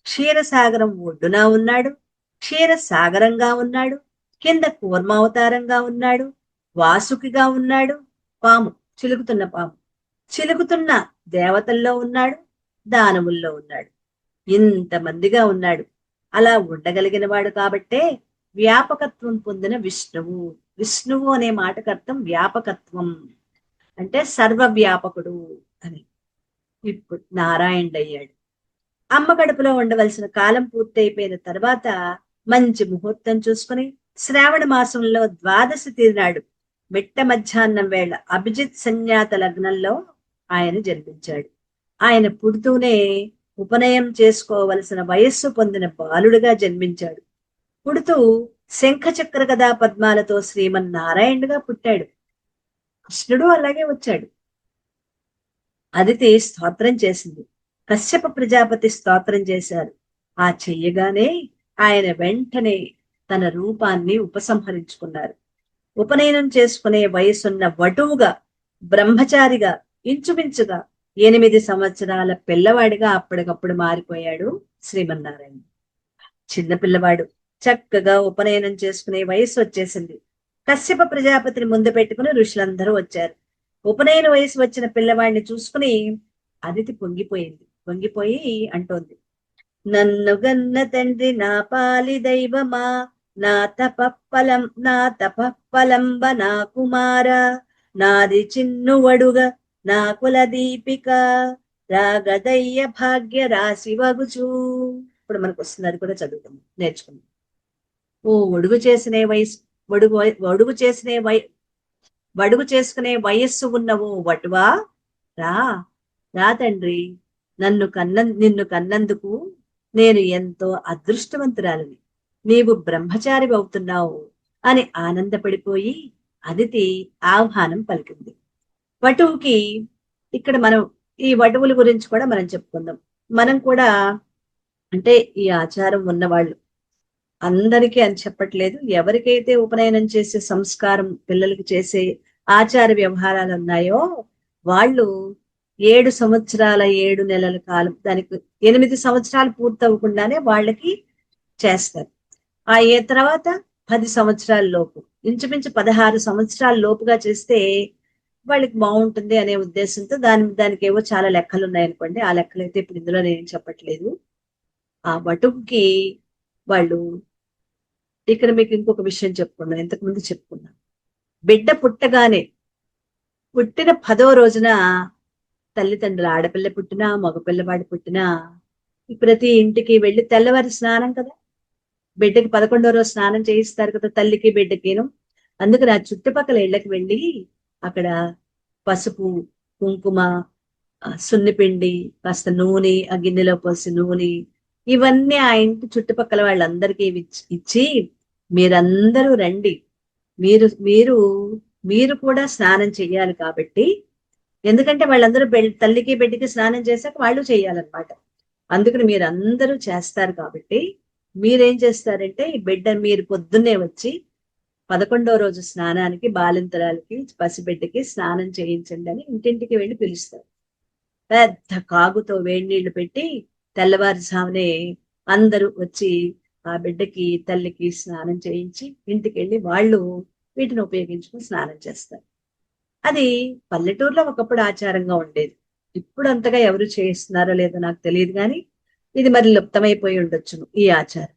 క్షీరసాగరం ఒడ్డున ఉన్నాడు, క్షీరసాగరంగా ఉన్నాడు, కింద కూర్మావతారంగా ఉన్నాడు, వాసుకిగా ఉన్నాడు, పాము చిలుకుతున్న దేవతల్లో ఉన్నాడు, దానవుల్లో ఉన్నాడు. ఇంతమందిగా ఉన్నాడు. అలా ఉండగలిగిన వాడు కాబట్టే వ్యాపకత్వం పొందిన విష్ణువు. విష్ణువు అనే మాటకు అర్థం వ్యాపకత్వం, అంటే సర్వవ్యాపకుడు అని. ఇప్పుడు నారాయణుడు అయ్యాడు. అమ్మ కడుపులో ఉండవలసిన కాలం పూర్తయిపోయిన తర్వాత మంచి ముహూర్తం చూసుకుని శ్రావణ మాసంలో ద్వాదశి తిరినాడు మిట్ట మధ్యాహ్నం వేళ అభిజిత్ సంజ్ఞాత లగ్నంలో ఆయన జన్మించాడు. ఆయన పుడుతూనే ఉపనయం చేసుకోవలసిన వయస్సు పొందిన బాలుడుగా జన్మించాడు. పుడుతూ శంఖ చక్ర గదా పద్మాలతో శ్రీమన్నారాయణుడుగా పుట్టాడు. కృష్ణుడు అలాగే వచ్చాడు. అదితి స్తోత్రం చేసింది. కశ్యప ప్రజాపతి స్తోత్రం చేశారు. ఆ చెయ్యగానే ఆయన వెంటనే తన రూపాన్ని ఉపసంహరించుకున్నారు. ఉపనయనం చేసుకునే వయసున్న వటువుగా, బ్రహ్మచారిగా, ఇంచుమించుగా 8 సంవత్సరాల పిల్లవాడిగా అప్పటికప్పుడు మారిపోయాడు శ్రీమన్నారాయణ. చిన్న పిల్లవాడు చక్కగా ఉపనయనం చేసుకునే వయసు వచ్చేసింది. కశ్యప ప్రజాపతిని ముందు పెట్టుకుని ఋషులందరూ వచ్చారు. ఉపనయన వయసు వచ్చిన పిల్లవాడిని చూసుకుని అదితి పొంగిపోయి అంటోంది, నన్ను గన్న తండ్రి నా పాలి దైవమా, నా తపప్పలంబ నా కుమార, నాది చిన్నువడుగ నా కుల దీపిక, రాగదయ్య భాగ్య రాశి వగుచు. ఇప్పుడు మనకు వస్తుంది, అది కూడా చదువుతాము, నేర్చుకుందాం. ఓ ఒడుగు చేసిన వయసు వడుగు చేసుకునే వయస్సు ఉన్న ఓ వటువా, రా రా తండ్రి, నిన్ను కన్నందుకు నేను ఎంతో అదృష్టవంతురాలిని. నీవు బ్రహ్మచారి అవుతున్నావు అని ఆనందపడిపోయి అదితి ఆహ్వానం పలికింది. వటువుకి ఇక్కడ మనం ఈ వటువుల గురించి కూడా మనం చెప్పుకుందాం. మనం కూడా అంటే ఈ ఆచారం ఉన్నవాళ్ళు అందరికీ అని చెప్పట్లేదు, ఎవరికైతే ఉపనయనం చేసే సంస్కారం పిల్లలకి చేసే ఆచార వ్యవహారాలు ఉన్నాయో వాళ్ళు 7 సంవత్సరాల 7 నెలల కాలం, దానికి 8 సంవత్సరాలు పూర్తవకుండానే వాళ్ళకి చేస్తారు. ఆ తర్వాత 10 సంవత్సరాల లోపు, ఇంచుమించు 16 సంవత్సరాల లోపుగా చేస్తే వాళ్ళకి బాగుంటుంది అనే ఉద్దేశంతో దానికి ఏవో చాలా లెక్కలు ఉన్నాయనుకోండి. ఆ లెక్కలు అయితే ఇప్పుడు ఇందులో నేను చెప్పట్లేదు. ఆ వటువుకి వాళ్ళు ఇక్కడ మీకు ఇంకొక విషయం చెప్పుకున్నాను, ఇంతకుముందు చెప్పుకున్నాను. బిడ్డ పుట్టిన 10వ రోజున తల్లిదండ్రులు, ఆడపిల్ల పుట్టినా మగపిల్లవాడు పుట్టినా ప్రతి ఇంటికి వెళ్ళి తెల్లవారి స్నానం కదా, బిడ్డకి 11వ రోజు స్నానం చేయిస్తారు కదా తల్లికి బిడ్డకిను. అందుకని ఆ చుట్టుపక్కల ఇళ్ళకి వెళ్ళి అక్కడ పసుపు, కుంకుమ, సున్నిపిండి, కాస్త నూనె, ఆ గిన్నెలో పోసి నూనె, ఇవన్నీ ఆ ఇంటి చుట్టుపక్కల వాళ్ళందరికీ ఇచ్చి మీరందరూ రండి, మీరు మీరు మీరు కూడా స్నానం చెయ్యాలి కాబట్టి, ఎందుకంటే వాళ్ళందరూ తల్లికి బిడ్డకి స్నానం చేశాక వాళ్ళు చెయ్యాలన్నమాట. అందుకని మీరు అందరూ చేస్తారు కాబట్టి మీరేం చేస్తారంటే ఈ బిడ్డ మీరు పొద్దున్నే వచ్చి 11వ రోజు స్నానానికి బాలింతరాలకి పసిబిడ్డకి స్నానం చేయించండి అని ఇంటింటికి వెళ్ళి పిలుస్తారు. పెద్ద కాగుతో వేడి నీళ్లు పెట్టి తెల్లవారుజామునే అందరూ వచ్చి ఆ బిడ్డకి తల్లికి స్నానం చేయించి ఇంటికి వెళ్ళి వాళ్ళు వీటిని ఉపయోగించుకుని స్నానం చేస్తారు. అది పల్లెటూరులో ఒకప్పుడు ఆచారంగా ఉండేది. ఇప్పుడు అంతగా ఎవరు చేస్తున్నారో లేదో నాకు తెలియదు, కానీ ఇది మరి లుప్తమైపోయి ఉండొచ్చును ఈ ఆచారం.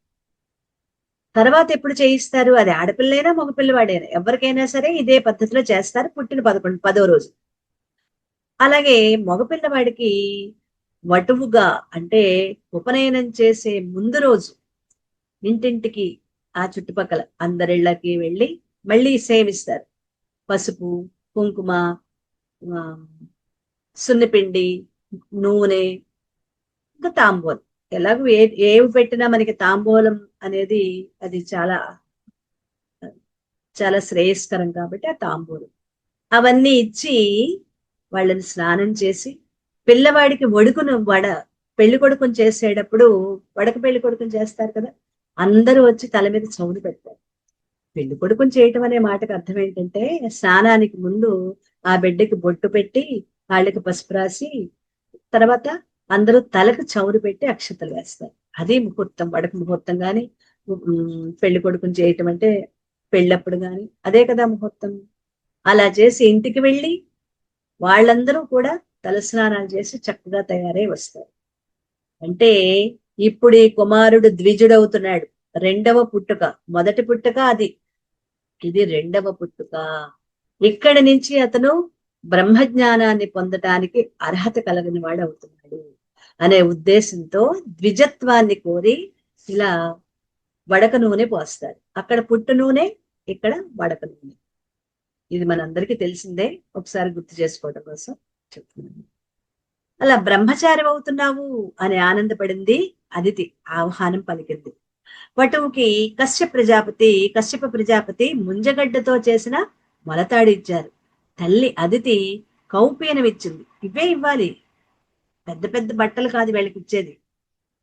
తర్వాత ఎప్పుడు చేయిస్తారు, అది ఆడపిల్లైనా మగపిల్లవాడైనా ఎవరికైనా సరే ఇదే పద్ధతిలో చేస్తారు పుట్టిన 10వ రోజు. అలాగే మగపిల్లవాడికి వటువుగా అంటే ఉపనయనం చేసే ముందు రోజు ఇంటింటికి ఆ చుట్టుపక్కల అందరిళ్ళకి వెళ్ళి మళ్ళీ సేవిస్తారు. పసుపు, కుంకుమ, సున్నిపిండి, నూనె, ఇంకా తాంబూలం. ఎలాగో ఏవి పెట్టినా మనకి తాంబూలం అనేది అది చాలా చాలా శ్రేయస్కరం కాబట్టి ఆ తాంబూలం అవన్నీ ఇచ్చి వాళ్ళని స్నానం చేసి పిల్లవాడికి పెళ్లి కొడుకుని చేసేటప్పుడు వడక పెళ్లి కొడుకుని చేస్తారు కదా, అందరూ వచ్చి తల మీద చౌడు పెడతారు. పెళ్లి కొడుకుని చేయటం అనే మాటకు అర్థం ఏంటంటే స్నానానికి ముందు ఆ బిడ్డకి బొట్టు పెట్టి వాళ్ళకి పసుపు రాసి తర్వాత అందరూ తలకు చౌరు పెట్టి అక్షతలు వేస్తారు. అది ముహూర్తం, వడక ముహూర్తం గాని పెళ్లి కొడుకుని చేయటం అంటే పెళ్ళప్పుడు గాని అదే కదా ముహూర్తం. అలా చేసి ఇంటికి వెళ్ళి వాళ్ళందరూ కూడా తలస్నానాలు చేసి చక్కగా తయారై వస్తారు. అంటే ఇప్పుడు ఈ కుమారుడు ద్విజుడవుతున్నాడు. రెండవ పుట్టుక. మొదటి పుట్టుక అది, ఇది రెండవ పుట్టుక. ఇక్కడి నుంచి అతను బ్రహ్మజ్ఞానాన్ని పొందటానికి అర్హత కలిగిన వాడు అవుతున్నాడు అనే ఉద్దేశంతో ద్విజత్వాన్ని కోరి ఇలా వడక నూనె పోస్తారు. అక్కడ పుట్టు నూనె, ఇక్కడ వడక నూనె. ఇది మనందరికీ తెలిసిందే, ఒకసారి గుర్తు చేసుకోవడం కోసం చెప్తున్నాను. అలా బ్రహ్మచారి అవుతున్నావు అని ఆనందపడింది అదితి. ఆహ్వానం పలికింది. వటువుకి కశ్యప ప్రజాపతి ముంజగడ్డతో చేసిన మొలతాడు ఇచ్చారు. తల్లి అదితి కౌపీనం ఇచ్చింది. ఇవే ఇవ్వాలి, పెద్ద పెద్ద బట్టలు కాదు వీళ్ళకి ఇచ్చేది.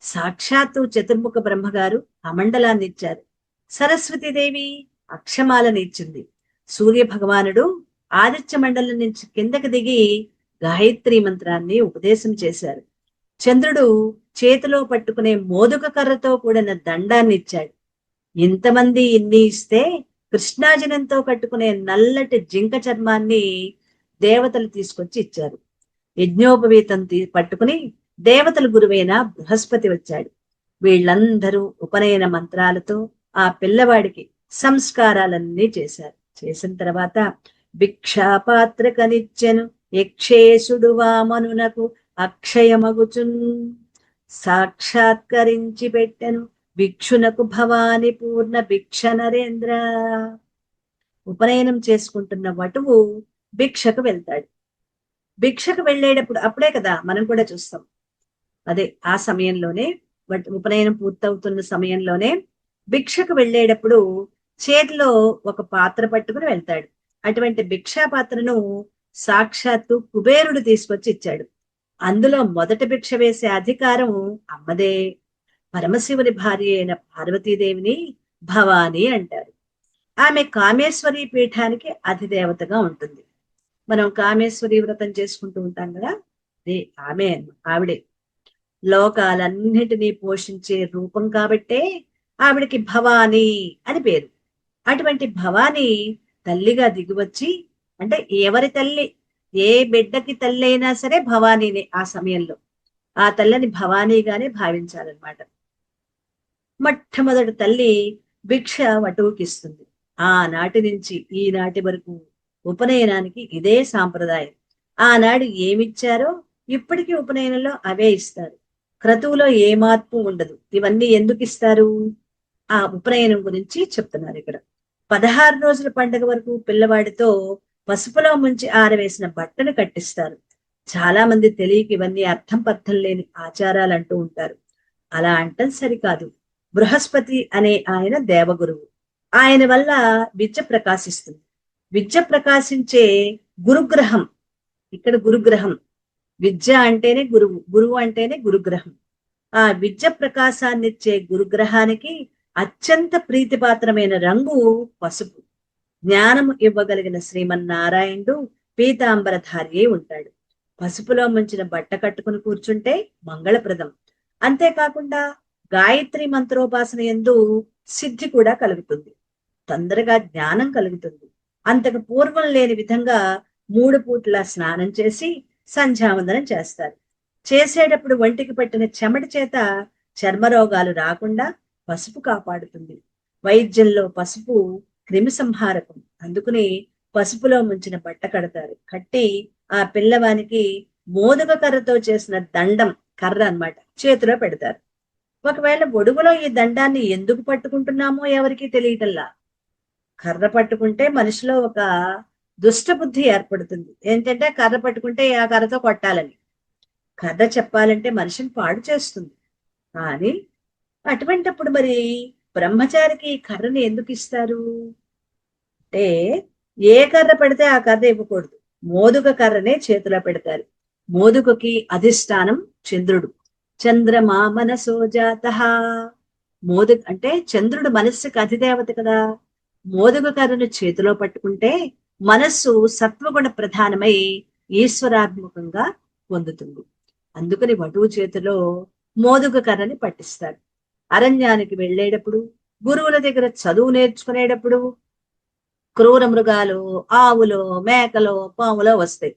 సాక్షాత్తు చతుర్ముఖ బ్రహ్మగారు అమండలాన్ని ఇచ్చారు. సరస్వతీదేవి అక్షమాలను ఇచ్చింది. సూర్య భగవానుడు ఆదిత్య మండలం నుంచి కిందకి దిగి గాయత్రి మంత్రాన్ని ఉపదేశం చేశారు. చంద్రుడు చేతిలో పట్టుకునే మోదుక కర్రతో కూడిన దండాన్ని ఇచ్చాడు. ఇంతమంది ఇన్ని ఇస్తే కృష్ణాజనంతో కట్టుకునే నల్లటి జింక చర్మాన్ని దేవతలు తీసుకొచ్చి ఇచ్చారు. యజ్ఞోపవీతం పట్టుకుని దేవతల గురువైన బృహస్పతి వచ్చాడు. వీళ్ళందరూ ఉపనయన మంత్రాలతో ఆ పిల్లవాడికి సంస్కారాలన్నీ చేశారు. చేసిన తర్వాత భిక్షాపాత్రకనిచ్చెను యక్షేశుడు వామనునకు అక్షయమగుచున్ సాక్షాత్కరించి పెట్టెను భిక్షునకు భవాని పూర్ణ భిక్ష నరేంద్ర. ఉపనయనం చేసుకుంటున్న వటువు భిక్షకు వెళ్తాడు. భిక్షకు వెళ్ళేటప్పుడు అప్పుడే కదా మనం కూడా చూస్తాం, అదే ఆ సమయంలోనే ఉపనయనం పూర్తవుతున్న సమయంలోనే భిక్షకు వెళ్ళేటప్పుడు చేతిలో ఒక పాత్ర పట్టుకుని వెళ్తాడు. అటువంటి భిక్షా పాత్రను సాక్షాత్తు కుబేరుడు తీసుకొచ్చి ఇచ్చాడు. అందులో మొదటి భిక్ష వేసే అధికారం అమ్మదే. పరమశివుని భార్య అయిన పార్వతీదేవిని భవాని అంటారు. ఆమె కామేశ్వరి పీఠానికి అధిదేవతగా ఉంటుంది. మనం కామేశ్వరి వ్రతం చేసుకుంటూ ఉంటాం కదా, అదే ఆమె, ఆవిడే లోకాలన్నిటినీ పోషించే రూపం కాబట్టే ఆవిడికి భవాని అని పేరు. అటువంటి భవాని తల్లిగా దిగివచ్చి, అంటే ఎవరి తల్లి, ఏ బిడ్డకి తల్లి అయినా సరే భవానీనే. ఆ సమయంలో ఆ తల్లిని భవానీగానే భావించాలన్నమాట. మొట్టమొదటి తల్లి భిక్ష వటువుకిస్తుంది. ఆనాటి నుంచి ఈనాటి వరకు ఉపనయనానికి ఇదే సాంప్రదాయం. ఆనాడు ఏమిచ్చారో ఇప్పటికీ ఉపనయనంలో అవే ఇస్తారు. క్రతువులో ఏ మార్పు ఉండదు. ఇవన్నీ ఎందుకు ఇస్తారు? ఆ ఉపనయనం గురించి చెప్తున్నారు ఇక్కడ. 16 రోజుల పండుగ వరకు పిల్లవాడితో పసుపులో ముంచి ఆరవేసిన బట్టను కట్టిస్తారు. చాలా మంది తెలియక ఇవన్నీ అర్థం పర్థం లేని ఆచారాలు అంటూ ఉంటారు. అలా అంటం సరికాదు. బృహస్పతి అనే ఆయన దేవగురువు. ఆయన వల్ల విద్య ప్రకాశిస్తుంది. విద్య ప్రకాశించే గురుగ్రహం, ఇక్కడ గురుగ్రహం. విద్య అంటేనే గురువు, గురువు అంటేనే గురుగ్రహం. ఆ విద్య ప్రకాశాన్నిచ్చే గురుగ్రహానికి అత్యంత ప్రీతిపాత్రమైన రంగు పసుపు. జ్ఞానము ఇవ్వగలిగిన శ్రీమన్నారాయణుడు పీతాంబరధారి ఉంటాడు. పసుపులో ముంచిన బట్ట కట్టుకుని కూర్చుంటే మంగళప్రదం. అంతేకాకుండా గాయత్రి మంత్రోపాసన యందు సిద్ధి కూడా కలుగుతుంది. తొందరగా జ్ఞానం కలుగుతుంది. అంతకు పూర్వం లేని విధంగా 3 పూట్ల స్నానం చేసి సంధ్యావందనం చేస్తారు. చేసేటప్పుడు ఒంటికి పట్టిన చెమటి చేత చర్మరోగాలు రాకుండా పసుపు కాపాడుతుంది. వైద్యంలో పసుపు క్రిమి సంహారకం. అందుకని పసుపులో ముంచిన బట్ట కడతారు. కట్టి ఆ పిల్లవానికి మోదుగ కర్రతో చేసిన దండం, కర్ర అన్నమాట, చేతిలో పెడతారు. ఒకవేళ ఒడుగులో ఈ దండాన్ని ఎందుకు పట్టుకుంటున్నామో ఎవరికి తెలియటల్లా. కర్ర పట్టుకుంటే మనిషిలో ఒక దుష్ట బుద్ధి ఏర్పడుతుంది. ఏంటంటే కర్ర పట్టుకుంటే ఆ కర్రతో కొట్టాలని. కర్ర చెప్పాలంటే మనిషిని పాడు చేస్తుంది. కానీ అటువంటిప్పుడు మరి బ్రహ్మచారికి కర్రని ఎందుకు ఇస్తారు అంటే, ఏ కర్ర పెడితే ఆ కర్ర ఇవ్వకూడదు. మోదుగ కర్రనే చేతిలో పెడతారు. మోదుగకి అధిష్టానం చంద్రుడు. చంద్రమా మనసో జాతః. మోదుగ అంటే చంద్రుడు మనస్సుకి అధిదేవత కదా. మోదుగ కర్రను చేతిలో పట్టుకుంటే మనస్సు సత్వగుణ ప్రధానమై ఈశ్వరాభిముఖంగా పొందుతుంది. అందుకని వటువు చేతిలో మోదుగ కర్రని పట్టిస్తారు. అరణ్యానికి వెళ్ళేటప్పుడు, గురువుల దగ్గర చదువు నేర్చుకునేటప్పుడు క్రూర మృగాలు, ఆవులో, మేకలో, పాములో వస్తాయి.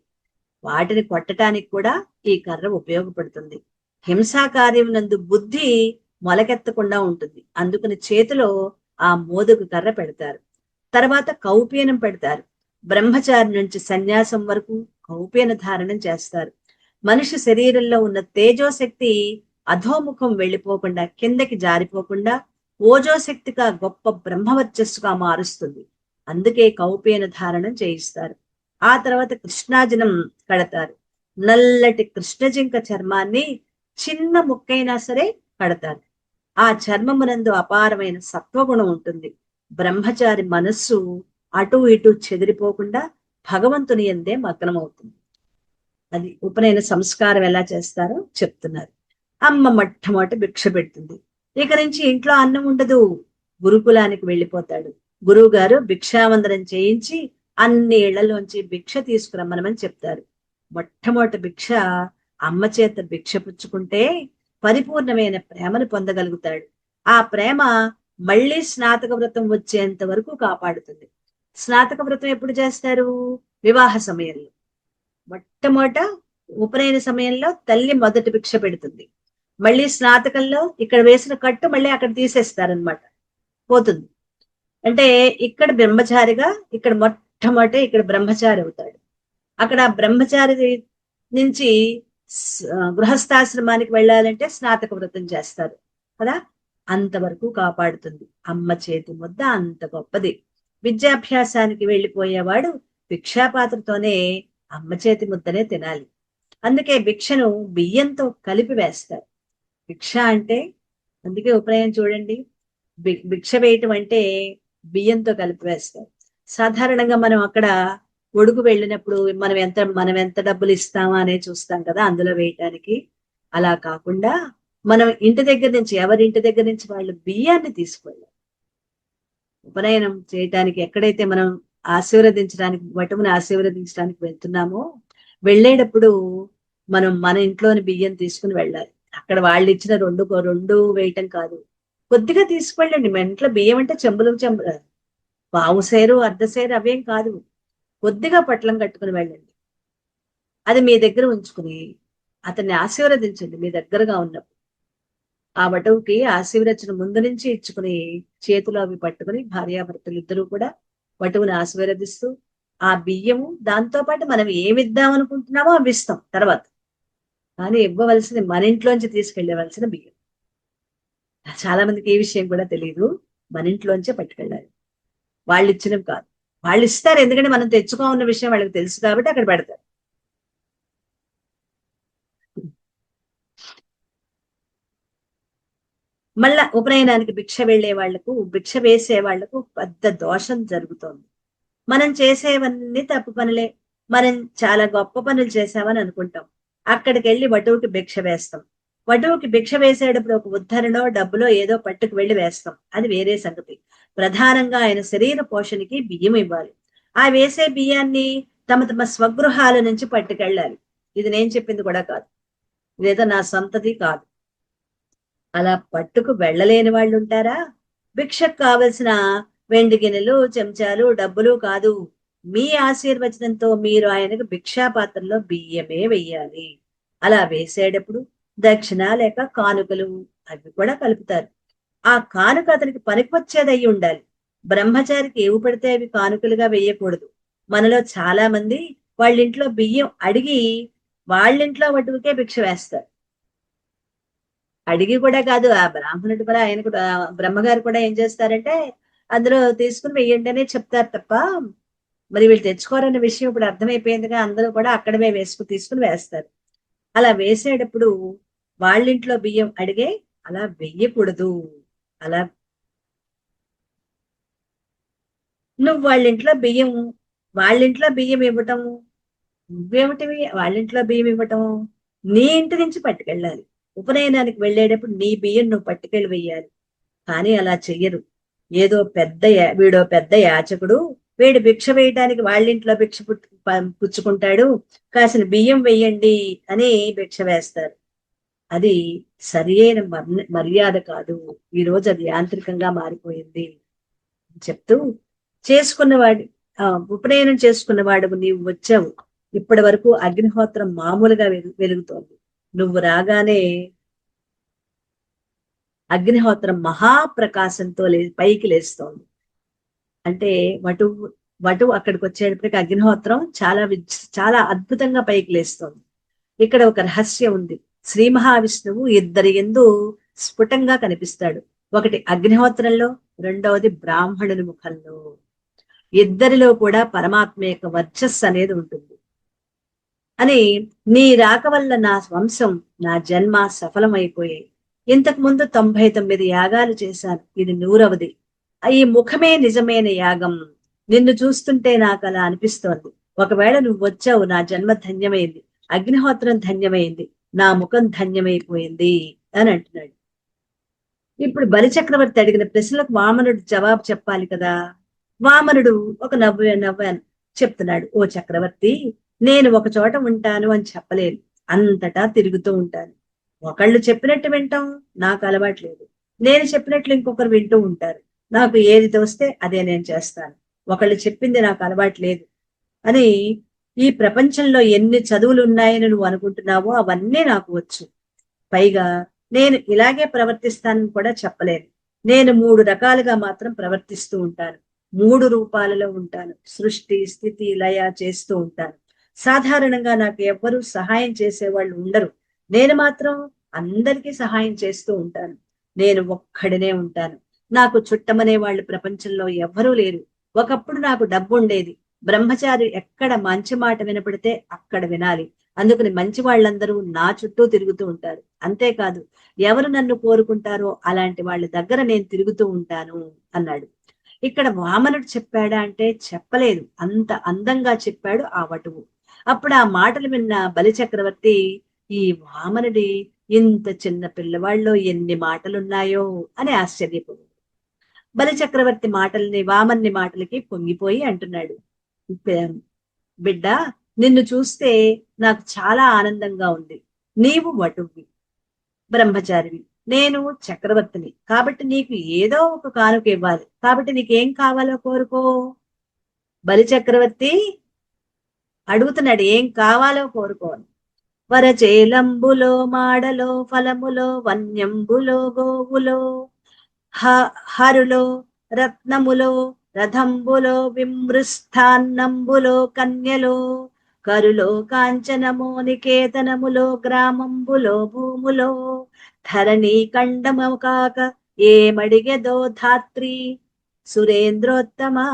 వాటిని కొట్టడానికి కూడా ఈ కర్ర ఉపయోగపడుతుంది. హింసా కార్యం నందు బుద్ధి మొలకెత్తకుండా ఉంటుంది. అందుకని చేతిలో ఆ మోదుగు కర్ర పెడతారు. తర్వాత కౌపీనం పెడతారు. బ్రహ్మచారి నుంచి సన్యాసం వరకు కౌపీన ధారణం చేస్తారు. మనిషి శరీరంలో ఉన్న తేజోశక్తి అధోముఖం వెళ్ళిపోకుండా, కిందకి జారిపోకుండా ఓజోశక్తిగా గొప్ప బ్రహ్మవర్చస్సుగా మారుస్తుంది. అందుకే కౌపీన ధారణం చేయిస్తారు. ఆ తర్వాత కృష్ణాజనం కడతారు. నల్లటి కృష్ణజింక చర్మాన్ని చిన్న ముక్కైనా సరే కడతారు. ఆ చర్మమునందు అపారమైన సత్వగుణం ఉంటుంది. బ్రహ్మచారి మనస్సు అటు ఇటు చెదిరిపోకుండా భగవంతుని యందే మగ్నమవుతుంది. అది ఉపనయన సంస్కారం ఎలా చేస్తారో చెప్తున్నారు. అమ్మ మొట్టమొదటి భిక్ష పెడుతుంది. ఇక నుంచి ఇంట్లో అన్నం ఉండదు. గురుకులానికి వెళ్ళిపోతాడు. గురువు గారు భిక్షావందనం చేయించి అన్ని ఇళ్లలోంచి భిక్ష తీసుకురమ్మనమని చెప్తారు. మొట్టమొదటి భిక్ష అమ్మ చేత భిక్ష పుచ్చుకుంటే పరిపూర్ణమైన ప్రేమను పొందగలుగుతాడు. ఆ ప్రేమ మళ్ళీ స్నాతక వ్రతం వచ్చేంత వరకు కాపాడుతుంది. స్నాతక వ్రతం ఎప్పుడు చేస్తారు? వివాహ సమయంలో. మొట్టమొదట ఉపనయన సమయంలో తల్లి మొదటి భిక్ష పెడుతుంది. మళ్ళీ స్నాతకంలో ఇక్కడ వేసిన కట్టు మళ్ళీ అక్కడ తీసేస్తారనమాట, పోతుంది. అంటే ఇక్కడ బ్రహ్మచారిగా, ఇక్కడ మొట్టమొదట ఇక్కడ బ్రహ్మచారి అవుతాడు. అక్కడ బ్రహ్మచారి నుంచి గృహస్థాశ్రమానికి వెళ్ళాలంటే స్నాతక వ్రతం చేస్తారు కదా. అంతవరకు కాపాడుతుంది. అమ్మ చేతి ముద్ద అంత గొప్పది. విద్యాభ్యాసానికి వెళ్ళిపోయేవాడు భిక్షాపాత్రతోనే అమ్మ చేతి ముద్దనే తినాలి. అందుకే భిక్షను బియ్యంతో కలిపి వేస్తారు. భిక్ష అంటే, అందుకే ఉపనయనం చూడండి, భిక్ష వేయటం అంటే బియ్యంతో కలిపి వేస్తారు. సాధారణంగా మనం అక్కడ ఒడుగు వెళ్ళినప్పుడు మనం ఎంత డబ్బులు ఇస్తామా అనే చూస్తాం కదా అందులో వేయటానికి. అలా కాకుండా మనం ఇంటి దగ్గర నుంచి, ఎవరింటి దగ్గర నుంచి వాళ్ళు బియ్యాన్ని తీసుకెళ్ళాలి. ఉపనయనం చేయటానికి ఎక్కడైతే మనం ఆశీర్వదించడానికి, వటువుని ఆశీర్వదించడానికి వెళ్తున్నామో, వెళ్ళేటప్పుడు మనం మన ఇంట్లోని బియ్యం తీసుకుని వెళ్ళాలి. అక్కడ వాళ్ళు ఇచ్చిన రెండు వేయటం కాదు, కొద్దిగా తీసుకువెళ్ళండి. మన ఇంట్లో బియ్యం అంటే చెంబులు పావు సేరు అర్ధ సేరు అవేం కాదు, కొద్దిగా పట్లం కట్టుకుని వెళ్ళండి. అది మీ దగ్గర ఉంచుకుని అతన్ని ఆశీర్వదించండి మీ దగ్గరగా ఉన్నప్పుడు. ఆ వటువుకి ఆశీర్వచనం ముందు నుంచి ఇచ్చుకుని చేతులు అవి పట్టుకుని భార్యాభర్తలు ఇద్దరు కూడా వటువుని ఆశీర్వదిస్తూ, ఆ బియ్యము దాంతో పాటు మనం ఏమిద్దాం అనుకుంటున్నామో అవి ఇస్తాం తర్వాత, కానీ ఇవ్వవలసింది మన ఇంట్లోంచి తీసుకెళ్లవలసిన బియ్యం. చాలా మందికి ఈ విషయం కూడా తెలియదు. మన ఇంట్లోంచే పట్టుకెళ్ళాలి, వాళ్ళు ఇచ్చినవి కాదు. వాళ్ళు ఇస్తారు ఎందుకంటే మనం తెచ్చుకో ఉన్న విషయం వాళ్ళకి తెలుసు కాబట్టి అక్కడ పెడతారు. మళ్ళా ఉపనయనానికి భిక్ష వెళ్లే వాళ్లకు, భిక్ష వేసే వాళ్లకు పెద్ద దోషం జరుగుతోంది. మనం చేసేవన్నీ తప్పు పనులే, మనం చాలా గొప్ప పనులు చేసామని అనుకుంటాం. అక్కడికి వెళ్ళి వటువుకి భిక్ష వేస్తాం. వటువుకి భిక్ష వేసేటప్పుడు ఒక ఉద్ధరణో డబ్బులో ఏదో పట్టుకు వెళ్ళి వేస్తాం, అది వేరే సంగతి. ప్రధానంగా ఆయన శరీర పోషణకి బియ్యం ఇవ్వాలి. ఆ వేసే బియ్యాన్ని తమ తమ స్వగృహాల నుంచి పట్టుకెళ్ళాలి. ఇది నేను చెప్పింది కూడా కాదు, ఇదేదో నా సొంతది కాదు. అలా పట్టుకు వెళ్ళలేని వాళ్ళు ఉంటారా? భిక్షకు కావలసిన వెండి గిన్నెలు, చెంచాలు, డబ్బులు కాదు, మీ ఆశీర్వచనంతో మీరు ఆయనకు భిక్షా పాత్రలో బియ్యమే వెయ్యాలి. అలా వేసేటప్పుడు దక్షిణ లేక కానుకలు అవి కూడా కలుపుతారు. ఆ కానుక అతనికి పనికొచ్చేది అయి ఉండాలి. బ్రహ్మచారికి ఏవి పడితే అవి కానుకలుగా వేయకూడదు. మనలో చాలా మంది వాళ్ళింట్లో బియ్యం అడిగి వాళ్ళింట్లో వటువుకే భిక్ష వేస్తారు. అడిగి కూడా కాదు, ఆ బ్రాహ్మణుడు కూడా, ఆయన కూడా, బ్రహ్మగారు కూడా ఏం చేస్తారంటే అందులో తీసుకుని వెయ్యండి అనే చెప్తారు తప్ప, మరి వీళ్ళు తెచ్చుకోరన్న విషయం ఇప్పుడు అర్థమైపోయిందిగా. అందరూ కూడా అక్కడమే తీసుకుని వేస్తారు. అలా వేసేటప్పుడు వాళ్ళింట్లో బియ్యం అడిగే అలా వెయ్యకూడదు. అలా నువ్వు వాళ్ళింట్లో బియ్యం ఇవ్వటం, నువ్వేమిటివి వాళ్ళింట్లో బియ్యం ఇవ్వటం, నీ ఇంటి నుంచి పట్టుకెళ్ళాలి. ఉపనయనానికి వెళ్ళేటప్పుడు నీ బియ్యం నువ్వు పట్టుకెళ్ళి వెయ్యాలి. కానీ అలా చెయ్యరు. ఏదో వీడో పెద్ద యాచకుడు, వీడు భిక్ష వేయటానికి వాళ్ళింట్లో భిక్ష పుచ్చుకుంటాడు, కాసిన బియ్యం వెయ్యండి అని భిక్ష వేస్తారు. అది సరి అయిన మర్యాద కాదు. ఈ రోజు అది యాంత్రికంగా మారిపోయింది చెప్తూ, చేసుకున్నవాడి ఉపనయనం చేసుకున్నవాడు నీవు వచ్చావు, ఇప్పటి వరకు అగ్నిహోత్రం మామూలుగా వెలుగుతోంది. నువ్వు రాగానే అగ్నిహోత్రం మహాప్రకాశంతో పైకి లేస్తోంది. అంటే వటువు అక్కడికి వచ్చేటప్పటికి అగ్నిహోత్రం చాలా అద్భుతంగా పైకి లేస్తోంది. ఇక్కడ ఒక రహస్యం ఉంది. శ్రీ మహావిష్ణువు ఇద్దరి యందు స్ఫుటంగా కనిపిస్తాడు. ఒకటి అగ్నిహోత్రంలో, రెండవది బ్రాహ్మణుని ముఖంలో. ఇద్దరిలో కూడా పరమాత్మ యొక్క వర్చస్సు అనేది ఉంటుంది అని. నీ రాక వల్ల నా వంశం, నా జన్మ సఫలమైపోయాయి. ఇంతకు ముందు 99 యాగాలు చేశాను, ఇది 100వది. ఈ ముఖమే నిజమైన యాగం. నిన్ను చూస్తుంటే నాకు అలా అనిపిస్తోంది. ఒకవేళ నువ్వు వచ్చావు, నా జన్మ ధన్యమైంది, అగ్నిహోత్రం ధన్యమైంది, నా ముఖం ధన్యమైపోయింది అని అంటున్నాడు. ఇప్పుడు బలిచక్రవర్తి అడిగిన ప్రశ్నలకు వామనుడు జవాబు చెప్పాలి కదా. వామనుడు ఒక నవ్వాను చెప్తున్నాడు. ఓ చక్రవర్తి, నేను ఒక చోట ఉంటాను అని చెప్పలేను, అంతటా తిరుగుతూ ఉంటాను. ఒకళ్ళు చెప్పినట్టు వింటాం, నాకు అలవాట్లేదు. నేను చెప్పినట్లు ఇంకొకరు వింటూ ఉంటారు, నాకు ఏది తోస్తే అదే నేను చేస్తాను. ఒకళ్ళు చెప్పింది నాకు అలవాట్లేదు అని. ఈ ప్రపంచంలో ఎన్ని చదువులు ఉన్నాయని నువ్వు అనుకుంటున్నావో అవన్నీ నాకు వచ్చు. పైగా నేను ఇలాగే ప్రవర్తిస్తానని కూడా చెప్పలేను. నేను 3 రకాలుగా మాత్రం ప్రవర్తిస్తూ ఉంటాను. 3 రూపాలలో ఉంటాను. సృష్టి, స్థితి, లయ చేస్తూ ఉంటాను. సాధారణంగా నాకు ఎవ్వరూ సహాయం చేసేవాళ్ళు ఉండరు. నేను మాత్రం అందరికీ సహాయం చేస్తూ ఉంటాను. నేను ఒక్కడినే ఉంటాను. నాకు చుట్టమనే వాళ్ళు ప్రపంచంలో ఎవ్వరూ లేరు. ఒకప్పుడు నాకు డబ్బు ఉండేది. బ్రహ్మచారి ఎక్కడ మంచి మాట వినపడితే అక్కడ వినాలి. అందుకని మంచి వాళ్ళందరూ నా చుట్టూ తిరుగుతూ ఉంటారు. అంతేకాదు, ఎవరు నన్ను కోరుకుంటారో అలాంటి వాళ్ళ దగ్గర నేను తిరుగుతూ ఉంటాను అన్నాడు. ఇక్కడ వామనుడు చెప్పాడా అంటే చెప్పలేదు. అంత అందంగా చెప్పాడు ఆ వటువు. అప్పుడు ఆ మాటలు విన్న బలిచక్రవర్తి, ఈ వామనుడి ఇంత చిన్న పిల్లవాళ్ళలో ఎన్ని మాటలున్నాయో అని ఆశ్చర్యపోయాడు. బలిచక్రవర్తి వామన్ని మాటలకి పొంగిపోయి అంటున్నాడు, బిడ్డ, నిన్ను చూస్తే నాకు చాలా ఆనందంగా ఉంది. నీవు వటువి, బ్రహ్మచారివి, నేను చక్రవర్తిని. కాబట్టి నీకు ఏదో ఒక కానుక ఇవ్వాలి. కాబట్టి నీకేం కావాలో కోరుకో. బలి చక్రవర్తి అడుగుతున్నాడు, ఏం కావాలో కోరుకోను. వరచేలంబులో, మాడలో, ఫలములో, వన్యంబులో, గోవులో, హరులో, రత్నములో, రథంబులో, విమృస్థాన్నంబులో, కన్యలో, కరులో, కాంచనమో, నికేతనములో, గ్రామంబులో, భూములో, ధరణి ఖండము కాక ఏమడిగెదో ధాత్రి సురేంద్రోత్తమా.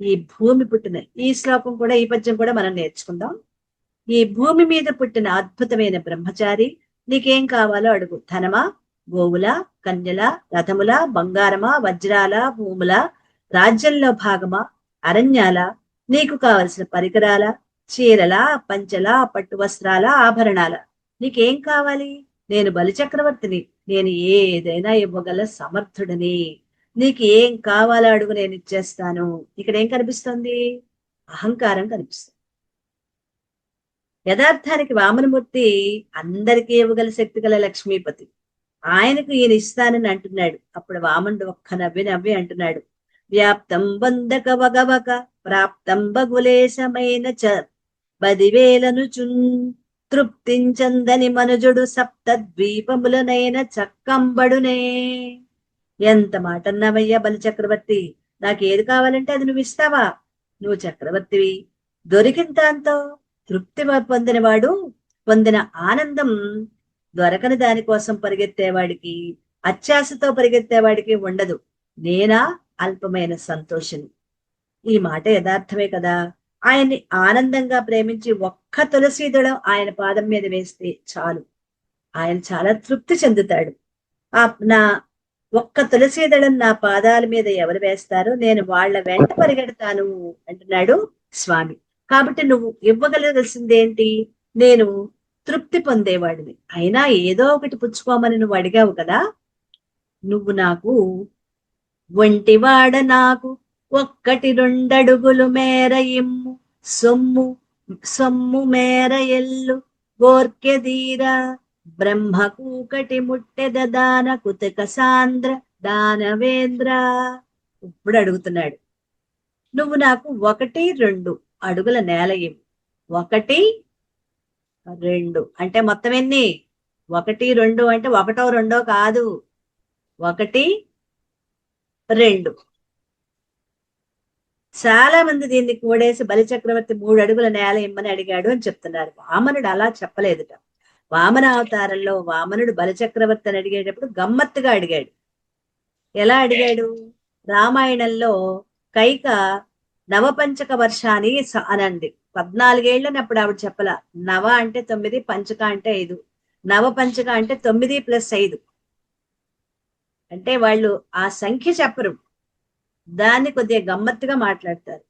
ఈ భూమి పుట్టిన ఈ శ్లోకం కూడా, ఈ పద్యం కూడా మనం నేర్చుకుందాం. ఈ భూమి మీద పుట్టిన అద్భుతమైన బ్రహ్మచారి, నీకేం కావాలో అడుగు. ధనమా, గోవుల, కన్యల, రథముల, బంగారమా, వజ్రాల, భూముల, రాజ్యంలో భాగమా, అరణ్యాల, నీకు కావలసిన పరికరాల, చీరల, పంచల, పట్టు వస్త్రాల, ఆభరణాల, నీకేం కావాలి? నేను బలిచక్రవర్తిని, నేను ఏదైనా ఇవ్వగల సమర్థుడిని. నీకు ఏం కావాలో అడుగు, నేను ఇచ్చేస్తాను. ఇక్కడ ఏం కనిపిస్తుంది? అహంకారం కనిపిస్తుంది. యథార్థానికి వామనమూర్తి అందరికీ ఇవ్వగల శక్తి గల లక్ష్మీపతి. ఆయనకు ఈయన ఇస్తానని అంటున్నాడు. అప్పుడు వామనుడు ఒక్క నవ్వి అంటున్నాడు, వ్యాప్తం వందక వగవక ప్రాప్తం బగులేశమైన చ 10,000ను చున్ తృప్తించందని మనుజుడు సప్తద్వీపములనైన చక్కంబడునే. ఎంత మాట అన్నావయ్యా బలిచక్రవర్తి. నాకేది కావాలంటే అది నువ్వు ఇస్తావా? నువ్వు చక్రవర్తివి. దొరికిన దాంతో తృప్తి పొందినవాడు పొందిన ఆనందం దొరకని దానికోసం పరిగెత్తేవాడికి, అత్యాశతో పరిగెత్తేవాడికి ఉండదు. నేనా అల్పమైన సంతోషిని. ఈ మాట యథార్థమే కదా. ఆయన్ని ఆనందంగా ప్రేమించి ఒక్క తులసీదళం ఆయన పాదం మీద వేస్తే చాలు, ఆయన చాలా తృప్తి చెందుతాడు. నా ఒక్క తులసీదళం నా పాదాల మీద ఎవరు వేస్తారో నేను వాళ్ళ వెంట పరిగెడతాను అంటున్నాడు స్వామి. కాబట్టి నువ్వు ఇవ్వగలగాల్సిందేంటి? నేను తృప్తి పొందేవాడిని. అయినా ఏదో ఒకటి పుచ్చుకోమని నువ్వు అడిగావు కదా. నువ్వు నాకు ఒంటివాడ, నాకు 1 2 మేర ఇమ్ము, సొమ్ము మేర ఎల్లు గోర్కెదీరా, బ్రహ్మకూకటి ముట్టెద దాన కుతక సాంద్ర దానవేంద్ర. ఇప్పుడు అడుగుతున్నాడు, నువ్వు నాకు 1 2 అడుగుల నేల ఇవ్వు. 1 రెండు అంటే మొత్తం ఎన్ని? ఒకటి రెండు అంటే ఒకటో రెండో కాదు, ఒకటి రెండు. చాలా మంది దీన్ని కూడేసి బలిచక్రవర్తి 3 అడుగుల నేల ఇమ్మని అడిగాడు అని చెప్తున్నారు. వామనుడు అలా చెప్పలేదుట. వామన అవతారంలో వామనుడు బలిచక్రవర్తి అని అడిగేటప్పుడు గమ్మత్తుగా అడిగాడు. ఎలా అడిగాడు? రామాయణంలో కైక నవపంచక వర్షాన్ని అనండి. 14 ఏళ్ళని అప్పుడు ఆవిడ చెప్పల. నవ అంటే 9, పంచక అంటే 5. నవపంచక అంటే 9+5. అంటే వాళ్ళు ఆ సంఖ్య చెప్పరు, దాన్ని కొద్దిగా గమ్మత్తుగా మాట్లాడతారు.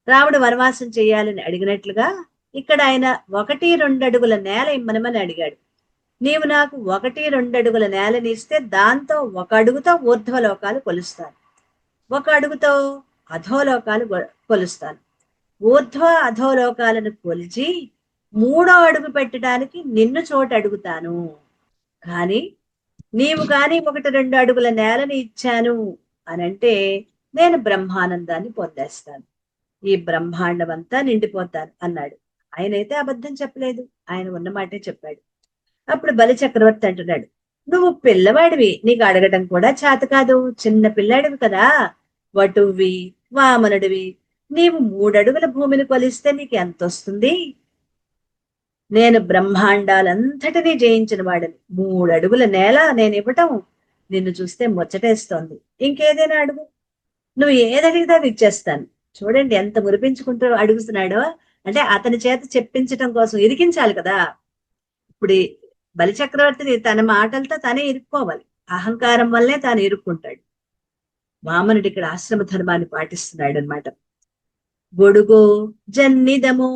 రాముడు వనవాసం చేయాలని అడిగినట్లుగా ఇక్కడ ఆయన 1-2 అడుగుల నేల ఇమ్మనమని అడిగాడు. నీవు నాకు 1-2 అడుగుల నేలని ఇస్తే దాంతో 1 అడుగుతో ఊర్ధ్వలోకాలు కొలుస్తాను, 1 అడుగుతో అధోలోకాలు కొలుస్తాను. ఊర్ధ్వ అధోలోకాలను కొలిచి 3వ అడుగు పెట్టడానికి నిన్ను చోటు అడుగుతాను. కానీ నీవు కానీ 1-2 అడుగుల నేలని ఇచ్చాను అనంటే నేను బ్రహ్మానందాన్ని పొందేస్తాను, ఈ బ్రహ్మాండం అంతా నిండిపోతాను అన్నాడు. ఆయనైతే అబద్ధం చెప్పలేదు, ఆయన ఉన్న మాటే చెప్పాడు. అప్పుడు బలి చక్రవర్తి అంటున్నాడు, నువ్వు పిల్లవాడివి, నీకు అడగటం కూడా చేత కాదు, చిన్న పిల్లాడివి కదా, వటువి వామనుడివి, నీవు 3 అడుగుల భూమిని కొలిస్తే నీకు ఎంత వస్తుంది? నేను బ్రహ్మాండాలంతటినీ జయించిన వాడిని, 3 అడుగుల నేల నేను ఇవ్వటం నిన్ను చూస్తే ముచ్చటేస్తోంది, ఇంకేదైనా అడుగు, నువ్వు ఏదడిగితే అది ఇచ్చేస్తాను. చూడండి ఎంత మురిపించుకుంటూ అడుగుతున్నాడో. అంటే అతని చేత చెప్పించటం కోసం, ఇరికించాలి కదా. ఇప్పుడు బలిచక్రవర్తిని తన మాటలతో తనే ఇరుక్కోవాలి, అహంకారం వల్లే తాను ఇరుక్కుంటాడు. వామనుడు ఇక్కడ ఆశ్రమ ధర్మాన్ని పాటిస్తున్నాడు అనమాట. గొడుగో జన్నిదమో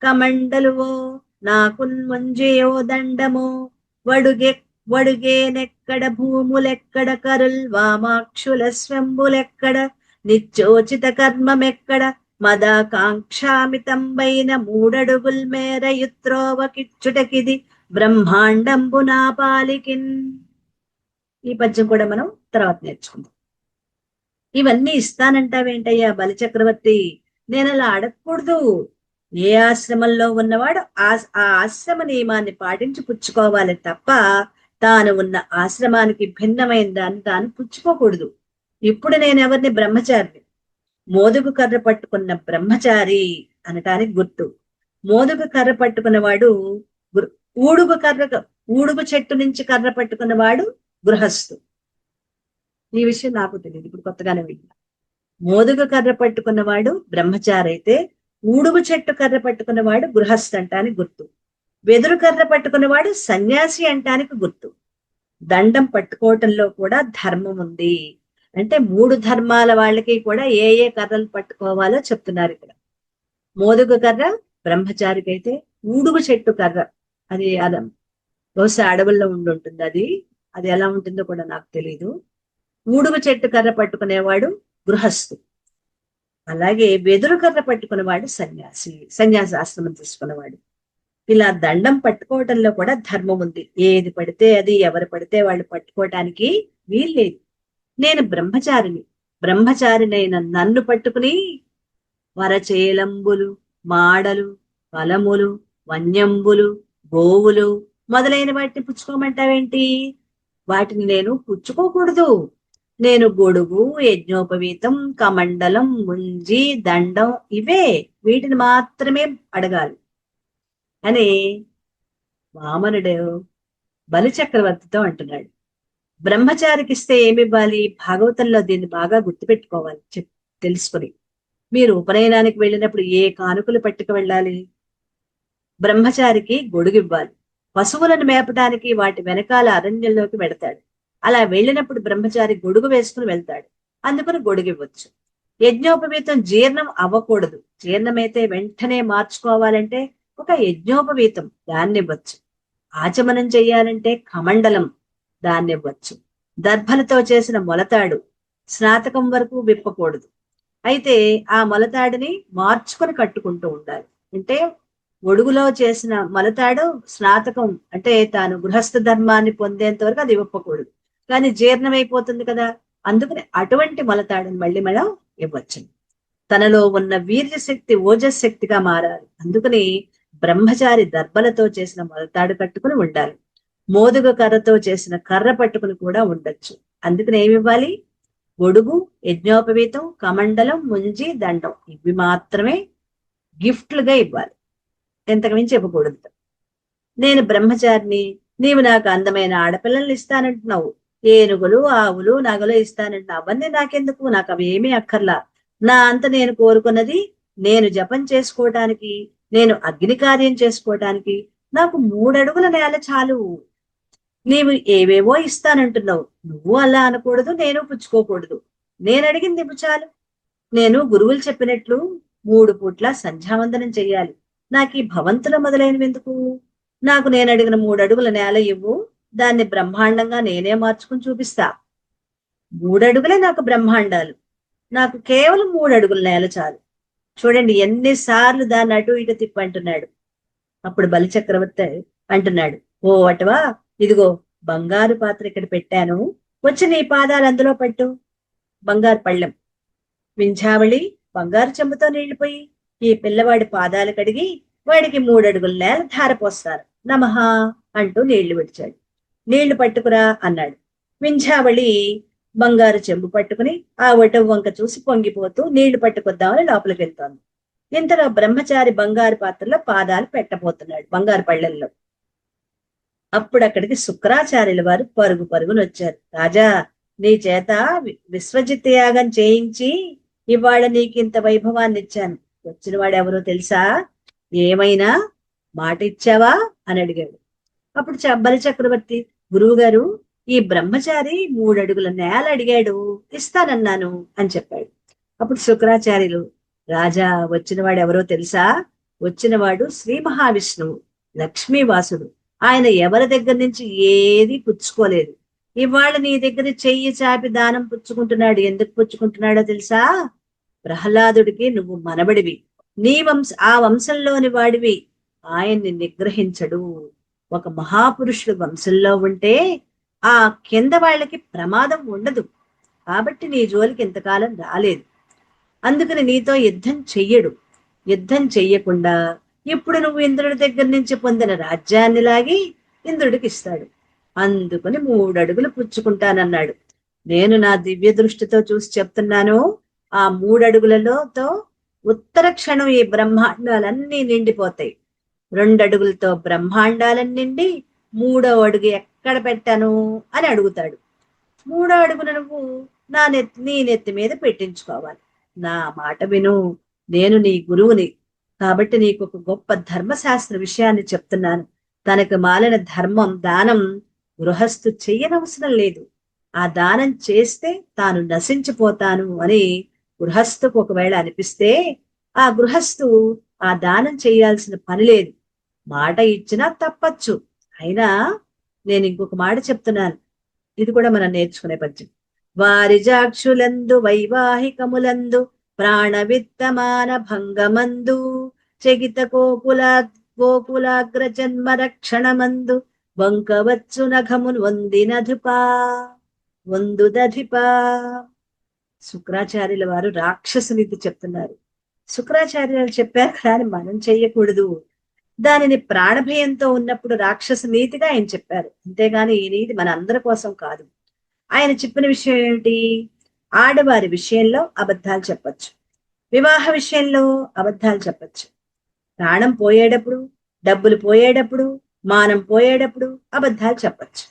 కమండలువో నాకున్ ముంజయో దండమో వడుగే వడుగేనెక్కడ భూములెక్కడ కరుల్ వామాక్షుల స్వంబులెక్కడ నిత్యోచిత కర్మమెక్కడ మదాకాంక్షామితంబైన 3 అడుగుల్ మేర యుత్రోవకిచ్చుటకిది బ్రహ్మాండంబు నా పాలికిన్. ఈ పద్యం కూడా మనం తర్వాత నేర్చుకుందాం. ఇవన్నీ ఇస్తానంటావేంటయ్యా బలిచక్రవర్తి? నేను అలా అడగకూడదు. ఏ ఆశ్రమంలో ఉన్నవాడు ఆ ఆశ్రమ నియమాన్ని పాటించి పుచ్చుకోవాలి తప్ప తాను ఉన్న ఆశ్రమానికి భిన్నమైన దాన్ని తాను పుచ్చుకోకూడదు. ఇప్పుడు నేను ఎవరిని? బ్రహ్మచారిని. మోదుగు కర్ర పట్టుకున్న బ్రహ్మచారి అనటానికి గుర్తు. మోదుగు కర్ర పట్టుకున్నవాడు ఊడుగు చెట్టు నుంచి కర్ర పట్టుకున్నవాడు గృహస్థు. ఈ విషయం నాకు తెలియదు, ఇప్పుడు కొత్తగానే విన్నా. మోదుగు కర్ర పట్టుకున్నవాడు బ్రహ్మచారి అయితే ఊడుగు చెట్టు కర్ర పట్టుకున్నవాడు గృహస్థు అంటానికి గుర్తు. వెదురు కర్ర పట్టుకున్నవాడు సన్యాసి అంటానికి గుర్తు. దండం పట్టుకోవటంలో కూడా ధర్మం ఉంది. అంటే 3 ధర్మాల వాళ్ళకి కూడా ఏ ఏ కర్రలు పట్టుకోవాలో చెప్తున్నారు ఇక్కడ. మోదుగు కర్ర బ్రహ్మచారికి అయితే, ఊడుగు చెట్టు కర్ర అది బహుశా అడవుల్లో ఉండుంటుంది, అది అది ఎలా ఉంటుందో కూడా నాకు తెలీదు. ఊడుగు చెట్టు కర్ర పట్టుకునేవాడు గృహస్థు. అలాగే వెదురు కర్ర పట్టుకునేవాడు సన్యాసాశ్రమం తీసుకున్నవాడు. ఇలా దండం పట్టుకోవటంలో కూడా ధర్మం ఉంది. ఏది పడితే అది, ఎవరు పడితే వాళ్ళు పట్టుకోవటానికి వీల్లేదు. నేను బ్రహ్మచారినైన నన్ను పట్టుకుని వరచేలంబులు, మాడలు, ఫలములు, వన్యంబులు, గోవులు మొదలైన వాటిని పుచ్చుకోమంటావేంటి? వాటిని నేను పుచ్చుకోకూడదు. నేను గొడుగు, యజ్ఞోపవీతం, కమండలం, ముంజి, దండం వీటిని మాత్రమే అడగాలి అని వామనుడు బలిచక్రవర్తితో అంటున్నాడు. బ్రహ్మచారికి ఇస్తే ఏమివ్వాలి? భాగవతంలో దీన్ని బాగా గుర్తుపెట్టుకోవాలి, తెలుసుకుని. మీరు ఉపనయనానికి వెళ్ళినప్పుడు ఏ కానుకలు పట్టుకు వెళ్ళాలి? బ్రహ్మచారికి గొడుగు ఇవ్వాలి. పశువులను మేపటానికి వాటి వెనకాల అరణ్యంలోకి వెడతాడు. అలా వెళ్ళినప్పుడు బ్రహ్మచారి గొడుగు వేసుకుని వెళ్తాడు, అందుకని గొడుగు ఇవ్వచ్చు. యజ్ఞోపవీతం జీర్ణం అవ్వకూడదు, జీర్ణమైతే వెంటనే మార్చుకోవాలంటే ఒక యజ్ఞోపవీతం, దాన్ని ఇవ్వచ్చు. ఆచమనం చెయ్యాలంటే కమండలం, దాన్ని ఇవ్వచ్చు. దర్భలతో చేసిన మొలతాడు స్నాతకం వరకు విప్పకూడదు, అయితే ఆ మొలతాడిని మార్చుకొని కట్టుకుంటూ ఉండాలి. అంటే ఒడుగులో చేసిన మొలతాడు స్నాతకం అంటే తాను గృహస్థ ధర్మాన్ని పొందేంత వరకు అది విప్పకూడదు, కానీ జీర్ణమైపోతుంది కదా, అందుకని అటువంటి మొలతాడుని మళ్ళీ మనం ఇవ్వచ్చు. తనలో ఉన్న వీర్య శక్తి ఓజశక్తిగా మారాలి. అందుకని బ్రహ్మచారి దర్భలతో చేసిన మొలతాడు కట్టుకుని ఉండాలి. మోదుగ కర్రతో చేసిన కర్ర పట్టుకుని కూడా ఉండొచ్చు. అందుకని ఏమి ఇవ్వాలి? గొడుగు, యజ్ఞోపవీతం, కమండలం, ముంజి, దండం ఇవి మాత్రమే గిఫ్ట్లుగా ఇవ్వాలి. ఎంతకు మించి ఇవ్వకూడదు. నేను బ్రహ్మచారిని, నీవు నాకు అందమైన ఆడపిల్లలు ఇస్తానంటున్నావు, ఏనుగులు, ఆవులు, నగలు ఇస్తానంటున్నావు. అవన్నీ నాకెందుకు? నాకు అవి ఏమీ అక్కర్లా. నా అంత నేను కోరుకున్నది నేను జపం చేసుకోవటానికి, నేను అగ్ని కార్యం చేసుకోవటానికి నాకు 3 అడుగుల నేల చాలు. నీవు ఏవేవో ఇస్తానంటున్నావు. నువ్వు అలా అనకూడదు, నేను పుచ్చుకోకూడదు. నేను అడిగింది ఇవ్వు చాలు. నేను గురువులు చెప్పినట్లు 3 పూట్ల సంధ్యావందనం చెయ్యాలి. నాకు ఈ భవంతుల మొదలైనవి ఎందుకు? నాకు నేను అడిగిన 3 అడుగుల నేల ఇవ్వు, దాన్ని బ్రహ్మాండంగా నేనే మార్చుకుని చూపిస్తా. 3 అడుగులే నాకు బ్రహ్మాండాలు. నాకు కేవలం 3 అడుగుల నేల చాలు. చూడండి ఎన్నిసార్లు దాన్ని అటు ఇటు తిప్పంటున్నాడు. అప్పుడు బలిచక్రవర్తి అంటున్నాడు, ఓ అటవా, ఇదిగో బంగారు పాత్ర ఇక్కడ పెట్టాను, వచ్చి నీ పాదాలు అందులో పట్టు. బంగారు పళ్ళెం. వింధ్యావళి బంగారు చెంబుతో నీళ్లు పోయి ఈ పిల్లవాడి పాదాలు కడిగి వాడికి 3 అడుగుల నేల ధారపోస్తారు. నమః అంటూ నీళ్లు విడిచాడు. నీళ్లు పట్టుకురా అన్నాడు. వింధ్యావళి బంగారు చెంబు పట్టుకుని ఆ వటవు వంక చూసి పొంగిపోతూ నీళ్లు పట్టుకొద్దామని లోపలికి వెళ్తోంది. ఇంతలో బ్రహ్మచారి బంగారు పాత్రలో పాదాలు పెట్టబోతున్నాడు, బంగారు పళ్ళెల్లో. అప్పుడు అక్కడికి శుక్రాచార్యుల వారు పరుగు పరుగును వచ్చారు. రాజా, నీ చేత విశ్వజిత్ యాగం చేయించి ఇవాళ నీకింత వైభవాన్ని ఇచ్చాను. వచ్చిన వాడు ఎవరో తెలుసా? ఏమైనా మాట ఇచ్చావా అని అడిగాడు. అప్పుడు బలి చక్రవర్తి, గురువు గారు, ఈ బ్రహ్మచారి 3 అడుగుల నేల అడిగాడు, ఇస్తానన్నాను అని చెప్పాడు. అప్పుడు శుక్రాచార్యులు, రాజా, వచ్చినవాడు ఎవరో తెలుసా? వచ్చినవాడు శ్రీ మహావిష్ణువు, లక్ష్మీవాసుడు. ఆయన ఎవరి దగ్గర నుంచి ఏది పుచ్చుకోలేదు. ఇవాళ నీ దగ్గర చెయ్యి చాపి దానం పుచ్చుకుంటున్నాడు. ఎందుకు పుచ్చుకుంటున్నాడో తెలుసా? ప్రహ్లాదుడికి నువ్వు మనబడివి, నీ ఆ వంశంలోని వాడివి. ఆయన్ని నిగ్రహించడు. ఒక మహాపురుషుడు వంశంలో ఉంటే ఆ కింద వాళ్ళకి ప్రమాదం ఉండదు. కాబట్టి నీ జోలికి ఇంతకాలం రాలేదు. అందుకని నీతో యుద్ధం చెయ్యడు. యుద్ధం చెయ్యకుండా ఇప్పుడు నువ్వు ఇంద్రుడి దగ్గర నుంచి పొందిన రాజ్యాన్ని లాగి ఇంద్రుడికి ఇస్తాడు. అందుకని 3 అడుగులు పుచ్చుకుంటానన్నాడు. నేను నా దివ్య దృష్టితో చూసి చెప్తున్నాను, ఆ 3 అడుగులతో ఉత్తర క్షణం ఈ బ్రహ్మాండాలన్నీ నిండిపోతాయి. 2 అడుగులతో బ్రహ్మాండాలన్నీ నిండి 3వ అడుగు ఎక్కడ పెట్టాను అని అడుగుతాడు. 3వ అడుగున నువ్వు నీ నెత్తి మీద పెట్టించుకోవాలి. నా మాట విను, నేను నీ గురువుని. కాబట్టి నీకు ఒక గొప్ప ధర్మశాస్త్ర విషయాన్ని చెప్తున్నాను. తనకు మాలిన ధర్మం, దానం గృహస్థు చెయ్యనవసరం లేదు. ఆ దానం చేస్తే తాను నశించిపోతాను అని గృహస్థుకు ఒకవేళ అనిపిస్తే ఆ గృహస్థు ఆ దానం చేయాల్సిన పని లేదు. మాట ఇచ్చినా తప్పచ్చు. అయినా నేను ఇంకొక మాట చెప్తున్నాను, ఇది కూడా మనం నేర్చుకునే పద్యం. వారిజాక్షులందు వైవాహికములందు ప్రాణవిత్తమాన భంగమందు చగిత గోకులాగ్ర జన్మ రక్షణమందు వంకవచ్చు నఘమును వందినధుపా వందుదధిపా. శుక్రాచార్యుల వారు రాక్షసునిది చెప్తున్నారు. శుక్రాచార్యులు చెప్పారు కానీ మనం చెయ్యకూడదు. దానిని ప్రాణభయంతో ఉన్నప్పుడు రాక్షస నీతిగా ఆయన చెప్పారు. అంతేగాని ఈ నీతి మన అందరి కోసం కాదు. ఆయన చెప్పిన విషయం ఏమిటి? ఆడవారి విషయంలో అబద్ధాలు చెప్పచ్చు, వివాహ విషయంలో అబద్ధాలు చెప్పచ్చు, ప్రాణం పోయేటప్పుడు, డబ్బులు పోయేటప్పుడు, మానం పోయేటప్పుడు అబద్ధాలు చెప్పచ్చు,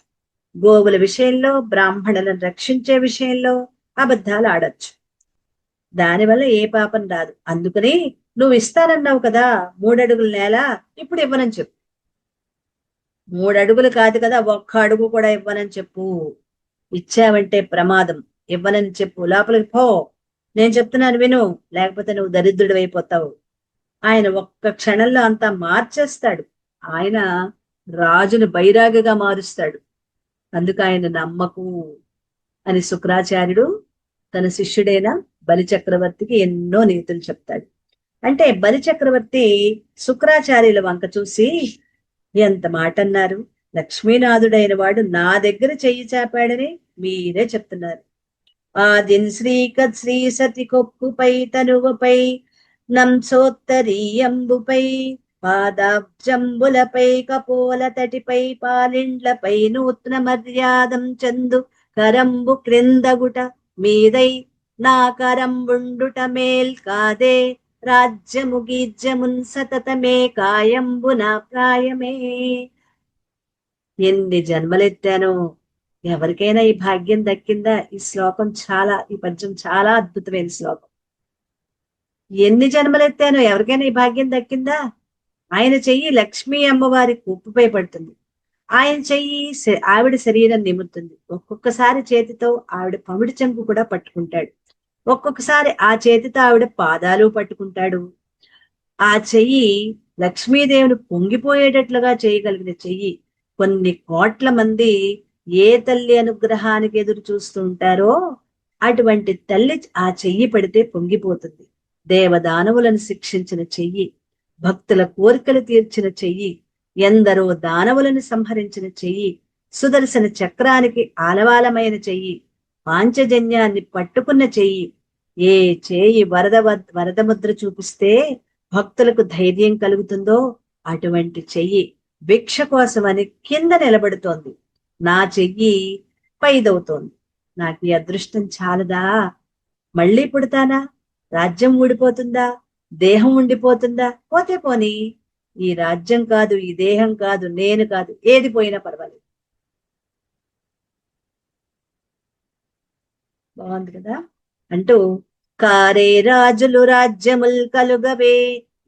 గోవుల విషయంలో, బ్రాహ్మణులను రక్షించే విషయంలో అబద్ధాలు ఆడచ్చు. దానివల్ల ఏ పాపం రాదు. అందుకని నువ్వు ఇస్తానన్నావు కదా 3 అడుగుల నేల, ఇప్పుడు ఇవ్వనని చెప్పు. 3 అడుగులు కాదు కదా, 1 అడుగు కూడా ఇవ్వనని చెప్పు. ఇచ్చావంటే ప్రమాదం. ఇవ్వనని చెప్పు, లోపలికి పో. నేను చెప్తున్నాను విను, లేకపోతే నువ్వు దరిద్రుడు అయిపోతావు. ఆయన ఒక్క క్షణంలో అంతా మార్చేస్తాడు. ఆయన రాజును బైరాగిగా మారుస్తాడు. అందుకు ఆయన నమ్మకు అని శుక్రాచార్యుడు తన శిష్యుడైన బలిచక్రవర్తికి ఎన్నో నీతులు చెప్తాడు. అంటే బలిచక్రవర్తి శుక్రాచార్యుల వంక చూసి, ఎంత మాట అన్నారు, లక్ష్మీనాథుడైన వాడు నా దగ్గర చెయ్యి చాపాడని మీరే చెప్తున్నారు. ఆదిన్ శ్రీకత్ శ్రీ సతి కొప్పుపై తనువుపై నంసోత్తరీయంబుపై పాదాబ్జంబులపై కపోల తటిపై పాలిండ్లపై నూత్న మర్యాదం చందు కరంబు క్రిందగుట మీదై నా కరంబుండుట మేల్ కాదే రాజ్యము గీజ్యమున్ సతతమే కాయంబున ప్రాయమే. ఎన్ని జన్మలెత్తానో ఎవరికైనా ఈ భాగ్యం దక్కిందా? ఈ శ్లోకం చాలా, ఈ పద్యం చాలా అద్భుతమైన శ్లోకం. ఎన్ని జన్మలెత్తానో ఎవరికైనా ఈ భాగ్యం దక్కిందా? ఆయన చెయ్యి లక్ష్మీ అమ్మవారి కుప్పుపై పడుతుంది. ఆయన చెయ్యి ఆవిడ శరీరం నిమురుతుంది. ఒక్కొక్కసారి చేతితో ఆవిడ పమిడి చెంపు కూడా పట్టుకుంటాడు. ఒక్కొక్కసారి ఆ చేతితో ఆవిడ పాదాలు పట్టుకుంటాడు. ఆ చెయ్యి లక్ష్మీదేవిని పొంగిపోయేటట్లుగా చేయగలిగిన చెయ్యి. కొన్ని కోట్ల మంది ఏ తల్లి అనుగ్రహానికి ఎదురు చూస్తుంటారో అటువంటి తల్లి ఆ చెయ్యి పడితే పొంగిపోతుంది. దేవదానవులను శిక్షించిన చెయ్యి, భక్తుల కోరికలు తీర్చిన చెయ్యి, ఎందరో దానవులను సంహరించిన చెయ్యి, సుదర్శన చక్రానికి ఆలవాలమైన చెయ్యి, పాంచజన్యాన్ని పట్టుకున్న చెయ్యి. ఏ చేయి వరద ముద్ర చూపిస్తే భక్తులకు ధైర్యం కలుగుతుందో అటువంటి చెయ్యి భిక్ష కోసమని కింద నిలబడుతోంది. నా చెయ్యి పైదవుతోంది. నాకు ఈ అదృష్టం చాలదా? మళ్ళీ పుడతానా? రాజ్యం ఊడిపోతుందా? దేహం ఉండిపోతుందా? పోతే పోని, ఈ రాజ్యం కాదు, ఈ దేహం కాదు, నేను కాదు, ఏది పోయినా పర్వాలేదు. బాగుంది కదా అంటూ, కారే రాజులు రాజ్యముల్ కలుగవే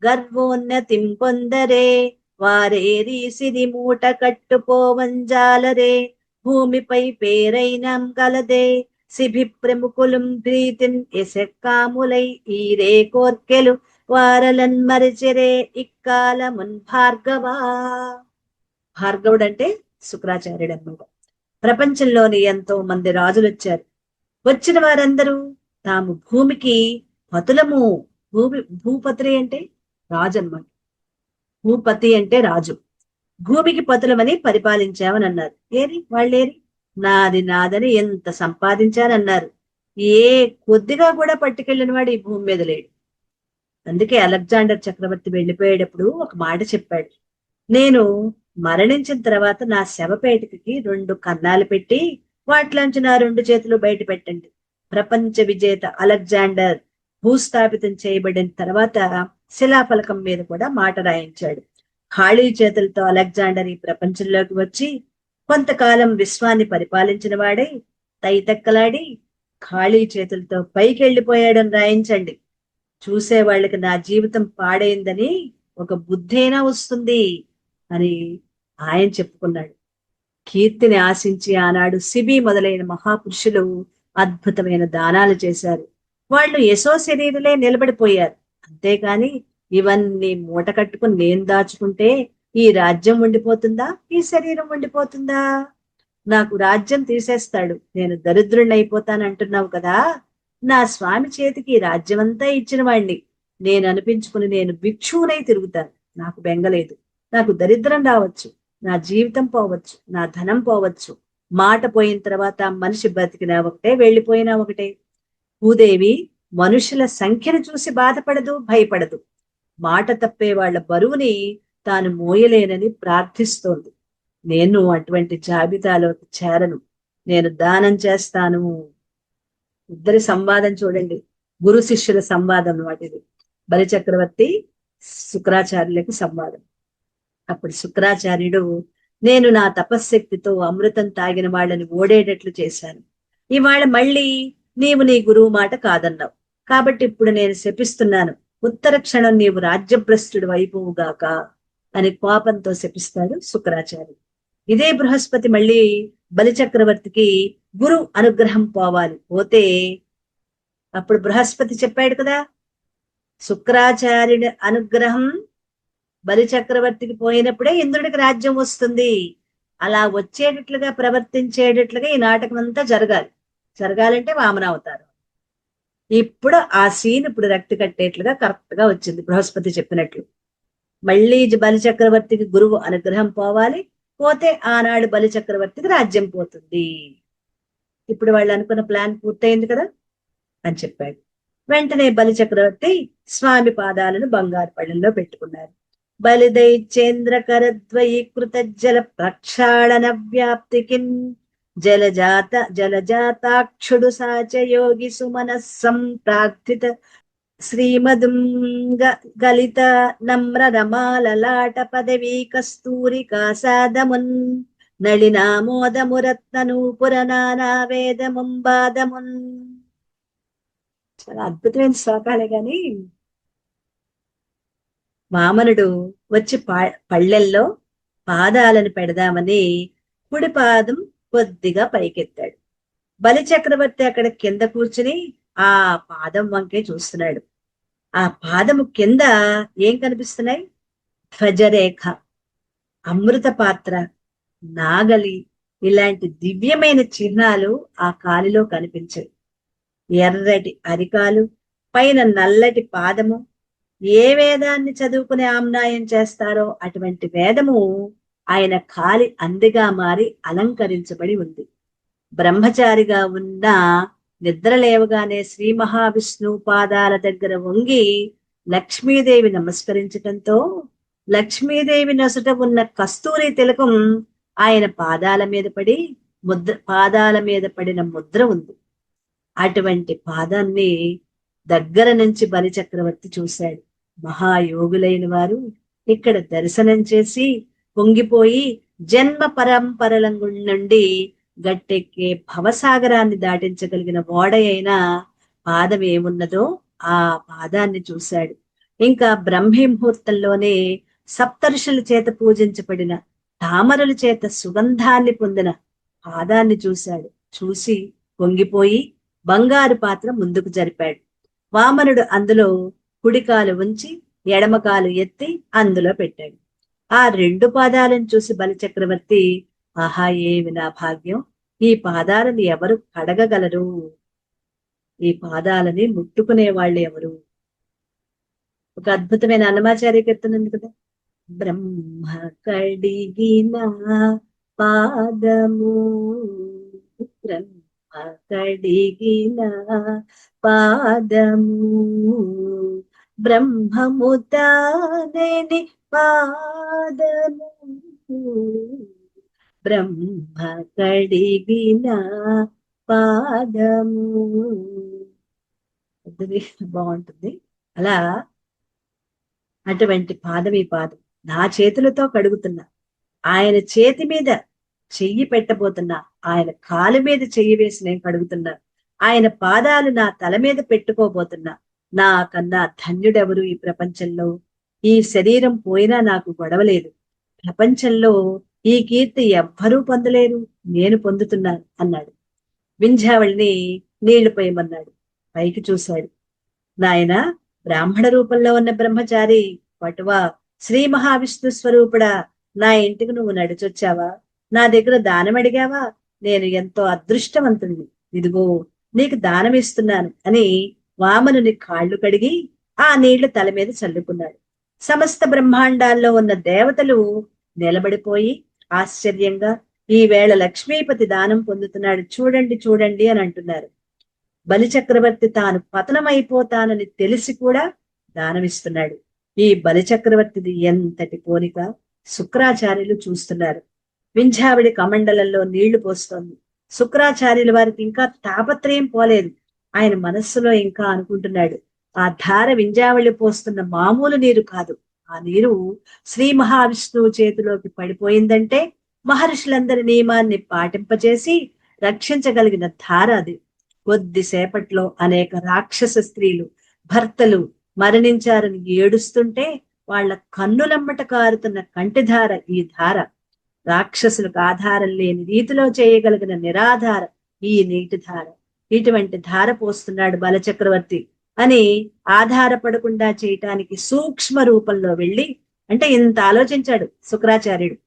గర్వోన్నతిం పొందరే వారేరి సిరి మూట కట్టుపోవంజాలరే భూమిపై పేరైనం కలదే సిభి ప్రముఖులం ప్రీతిన్ ఎసెక్కాములై ఈరే కోర్కెలు వారలన్ మరిచెరే ఇక్కాలమున్ భార్గవా. భార్గవుడు అంటే శుక్రాచార్యుడు అన్నమాట. ప్రపంచంలోని ఎంతో మంది రాజులు వచ్చారు. వచ్చిన వారందరూ తాము భూమికి పతులము. భూపతి అంటే రాజు అన్నమాట. భూపతి అంటే రాజు. భూమికి పతులమని పరిపాలించామని అన్నారు. వాళ్ళేరి నాది నాదని ఎంత సంపాదించానన్నారు. ఏ కొద్దిగా కూడా పట్టుకెళ్ళిన వాడు ఈ భూమి మీద లేడు. అందుకే అలెగ్జాండర్ చక్రవర్తి వెళ్ళిపోయేటప్పుడు ఒక మాట చెప్పాడు. నేను మరణించిన తర్వాత నా శవపేటికకి 2 కన్నాలు పెట్టి వాటిలోంచి నా 2 చేతులు బయట పెట్టండి. ప్రపంచ విజేత అలెగ్జాండర్ భూస్థాపితం చేయబడిన తర్వాత శిలాఫలకం మీద కూడా మాట రాయించాడు. ఖాళీ చేతులతో అలెగ్జాండర్ ఈ ప్రపంచంలోకి వచ్చి కొంతకాలం విశ్వాన్ని పరిపాలించిన వాడై తైతక్కలాడి ఖాళీ చేతులతో పైకి వెళ్ళిపోయాడని రాయించండి. చూసే వాళ్ళకి నా జీవితం పాడైందని ఒక బుద్ధైనా వస్తుంది అని ఆయన చెప్పుకున్నాడు. కీర్తిని ఆశించి ఆనాడు సిబి మొదలైన మహాపురుషులు అద్భుతమైన దానాలు చేశారు. వాళ్ళు యశో శరీరులే నిలబడిపోయారు. అంతేకాని ఇవన్నీ మూట కట్టుకుని నేను దాచుకుంటే ఈ రాజ్యం ఉండిపోతుందా? ఈ శరీరం ఉండిపోతుందా? నాకు రాజ్యం తీసేస్తాడు, నేను దరిద్రుణ్ణి అయిపోతానంటున్నావు కదా. నా స్వామి చేతికి రాజ్యం అంతా ఇచ్చిన వాణ్ణి నేను అనిపించుకుని నేను భిక్షువునై తిరుగుతాను. నాకు బెంగలేదు. నాకు దరిద్రం రావచ్చు, నా జీవితం పోవచ్చు, నా ధనం పోవచ్చు. మాట పోయిన తర్వాత మనిషి బతికినా ఒకటే, వెళ్ళిపోయినా ఒకటే. భూదేవి మనుషుల సంఖ్యను చూసి బాధపడదు, భయపడదు. మాట తప్పే వాళ్ల బరువుని తాను మోయలేనని ప్రార్థిస్తోంది. నేను అటువంటి జాబితాలోకి చేరను. నేను దానం చేస్తాను. ఇద్దరి సంవాదం చూడండి, గురు శిష్యుల సంవాదం వాటిది. బలిచక్రవర్తి శుక్రాచార్యులకి సంవాదం. అప్పుడు శుక్రాచార్యుడు, నేను నా తపశ్శక్తితో అమృతం తాగిన వాళ్ళని ఓడేటట్లు చేశాను. ఇవాళ మళ్ళీ నీవు నీ గురువు మాట కాదన్నావు, కాబట్టి ఇప్పుడు నేను శపిస్తున్నాను. ఉత్తర క్షణం నీవు రాజ్యభ్రష్టుడు అయిపోవుగాక అని కోపంతో శపిస్తాడు శుక్రాచార్యుడు. ఇదే బృహస్పతి మళ్ళీ బలిచక్రవర్తికి గురు అనుగ్రహం పోవాలి. పోతే అప్పుడు బృహస్పతి చెప్పాడు కదా, శుక్రాచార్యుడి అనుగ్రహం బలిచక్రవర్తికి పోయినప్పుడే ఇంద్రుడికి రాజ్యం వస్తుంది. అలా వచ్చేటట్లుగా ప్రవర్తించేటట్లుగా ఈ నాటకం అంతా జరగాలంటే వామనావతారం. ఇప్పుడు ఆ సీన్ ఇప్పుడు రక్తి కట్టేట్లుగా కరెక్ట్ గా వచ్చింది బృహస్పతి చెప్పినట్లు. మళ్ళీ బలిచక్రవర్తికి గురువు అనుగ్రహం పోవాలి. పోతే ఆనాడు బలిచక్రవర్తికి రాజ్యం పోతుంది. ఇప్పుడు వాళ్ళు అనుకున్న ప్లాన్ పూర్తయింది కదా అని చెప్పాడు. వెంటనే బలిచక్రవర్తి స్వామి పాదాలను బంగారు పళ్ళెంలో పెట్టుకున్నారు. బలిదైచేంద్రకరద్వయీకృత జల ప్రక్షాళన వ్యాప్తికిన్ జలజాతాక్షుడు సాచయోగి సుమన సంప్రార్థిత శ్రీమదుం గలిత నమ్ర రమాలలాట పదవీ కస్తూరి కాసాదమున్ నళినామోదమురత్న నూపుర నానా వేదముంబాదమున్. చాలా అద్భుతమైన శ్లోకాలే గాని వామనుడు వచ్చి పళ్ళెల్లో పాదాలను పెడదామని కుడి పాదం కొద్దిగా పైకెత్తాడు. బలి చక్రవర్తి అక్కడ కింద కూర్చుని ఆ పాదం వంకే చూస్తున్నాడు. ఆ పాదము కింద ఏం కనిపిస్తున్నాయి? ధ్వజరేఖ, అమృత పాత్ర, నాగలి, ఇలాంటి దివ్యమైన చిహ్నాలు ఆ కాలిలో కనిపించాయి. ఎర్రటి అరికాలు, పైన నల్లటి పాదము. ఏ వేదాన్ని చదువుకునే ఆమ్నాయం చేస్తారో అటువంటి వేదము ఆయన కాలి అందిగా మారి అలంకరించబడి ఉంది. బ్రహ్మచారిగా ఉన్న నిద్ర లేవగానే శ్రీ మహావిష్ణు పాదాల దగ్గర వంగి లక్ష్మీదేవి నమస్కరించటంతో లక్ష్మీదేవి నొసట ఉన్న కస్తూరి తిలకం ఆయన పాదాల మీద పడిన ముద్ర ఉంది. అటువంటి పాదాన్ని దగ్గర నుంచి బలి చక్రవర్తి చూశాడు. మహాయోగులైన వారు ఇక్కడ దర్శనం చేసి పొంగిపోయి జన్మ పరంపరల నుండి గట్టెక్కే భవసాగరాన్ని దాటించగలిగిన ఓడయైన పాదం ఏమున్నదో ఆ పాదాన్ని చూశాడు. ఇంకా బ్రహ్మీ ముహూర్తంలోనే సప్తర్షుల చేత పూజించబడిన తామరల చేత సుగంధాన్ని పొందిన పాదాన్ని చూశాడు. చూసి పొంగిపోయి బంగారు పాత్ర ముందుకు జరిపాడు. వామనుడు అందులో కుడికాలు ఉంచి ఎడమకాలు ఎత్తి అందులో పెట్టాడు. ఆ రెండు పాదాలను చూసి బలిచక్రవర్తి, ఆహా, ఏమి నా భాగ్యం! ఈ పాదాలను ఎవరు కడగగలరు? ఈ పాదాలని ముట్టుకునే వాళ్ళు ఎవరు? ఒక అద్భుతమైన అన్నమాచార్య కీర్తన ఉంది కదా, బ్రహ్మ కడిగిన పాదము, బ్రహ్మ కడిగిన పాదము, బ్రహ్మము తానని పాదము, బ్రహ్మ కడిగిన పాదము. బాగుంటుంది. అలా అటువంటి పాదం ఈ పాదం నా చేతులతో కడుగుతున్నా, ఆయన చేతి మీద చెయ్యి పెట్టబోతున్నా, ఆయన కాలు మీద చెయ్యి వేసి నేను కడుగుతున్నా, ఆయన పాదాలు నా తల మీద పెట్టుకోబోతున్నా. నా కన్నా ధన్యుడెవరు ఈ ప్రపంచంలో? ఈ శరీరం పోయినా నాకు గొడవలేదు. ప్రపంచంలో ఈ కీర్తి ఎవ్వరూ పొందలేరు, నేను పొందుతున్నాను అన్నాడు. వింధ్యావళిని నీళ్లు పోయమన్నాడు. పైకి చూశాడు. నాయన, బ్రాహ్మణ రూపంలో ఉన్న బ్రహ్మచారి పటువా, శ్రీ మహావిష్ణు స్వరూపుడా, నా ఇంటికి నువ్వు నడిచొచ్చావా? నా దగ్గర దానం అడిగావా? నేను ఎంతో అదృష్టవంతుణ్ణి, ఇదిగో నీకు దానం ఇస్తున్నాను అని వామనుని కాళ్ళు కడిగి ఆ నీళ్లు తల మీద చల్లుకున్నాడు. సమస్త బ్రహ్మాండాల్లో ఉన్న దేవతలు నిలబడిపోయి ఆశ్చర్యంగా, ఈవేళ లక్ష్మీపతి దానం పొందుతున్నాడు, చూడండి చూడండి అని అంటున్నారు. బలిచక్రవర్తి తాను పతనమైపోతానని తెలిసి కూడా దానమిస్తున్నాడు. ఈ బలిచక్రవర్తిది ఎంతటి పోలిక! శుక్రాచార్యులు చూస్తున్నారు. వింధ్యావళి కమండలంలో నీళ్లు పోస్తోంది. శుక్రాచార్యుల వారికి ఇంకా తాపత్రయం పోలేదు. ఆయన మనస్సులో ఇంకా అనుకుంటున్నాడు, ఆ ధార వింధ్యావళి పోస్తున్న మామూలు నీరు కాదు. ఆ నీరు శ్రీ మహావిష్ణువు చేతిలోకి పడిపోయిందంటే మహర్షులందరి నియమాన్ని పాటింపచేసి రక్షించగలిగిన ధార అది. కొద్దిసేపట్లో అనేక రాక్షస స్త్రీలు భర్తలు మరణించారని ఏడుస్తుంటే వాళ్ల కన్నులమ్మట కారుతున్న కంటిధార ఈ ధార. రాక్షసులకు ఆధారం లేని రీతిలో చేయగలిగిన నిరాధార ఈ నీటి ధార. ఇటువంటి ధార పోస్తున్నాడు బలచక్రవర్తి అని ఆధారపడకుండా చేయటానికి సూక్ష్మ రూపంలో వెళ్ళి, అంటే ఇంత ఆలోచించాడు శుక్రాచార్యుడు.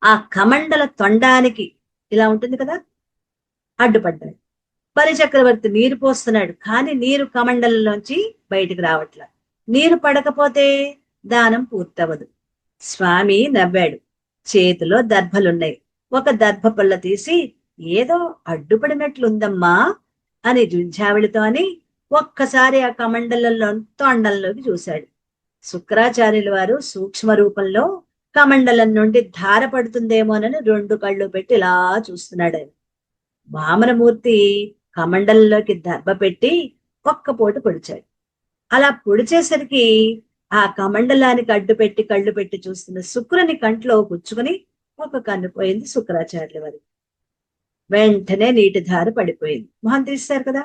ఆ కమండల తొండానికి ఇలా ఉంటుంది కదా, అడ్డుపడ్డాడు. బలిచక్రవర్తి నీరు పోస్తున్నాడు, కానీ నీరు కమండలంలోంచి బయటికి రావట్లా. నీరు పడకపోతే దానం పూర్తవదు. స్వామి నవ్వాడు. చేతిలో దర్భలున్నాయి. ఒక దర్భ పళ్ళ తీసి, ఏదో అడ్డుపడినట్లుందమ్మా అని జుంఝావిడితో అని ఒక్కసారి ఆ కమండలంలో తొండంలోకి చూశాడు. శుక్రాచార్యుల వారు సూక్ష్మ రూపంలో కమండలం నుండి ధార పడుతుందేమోనని 2 కళ్ళు పెట్టి ఇలా చూస్తున్నాడు ఆయన. వామనమూర్తి కమండలంలోకి దర్భ పెట్టి ఒక్క పోటు పొడిచాడు. అలా పొడిచేసరికి ఆ కమండలానికి అడ్డు పెట్టి కళ్ళు పెట్టి చూస్తున్న శుక్రుని కంట్లో గుచ్చుకుని ఒక కన్ను పోయింది శుక్రాచార్యుల వారి. వెంటనే నీటి ధార పడిపోయింది. మొహం తీస్తారు కదా.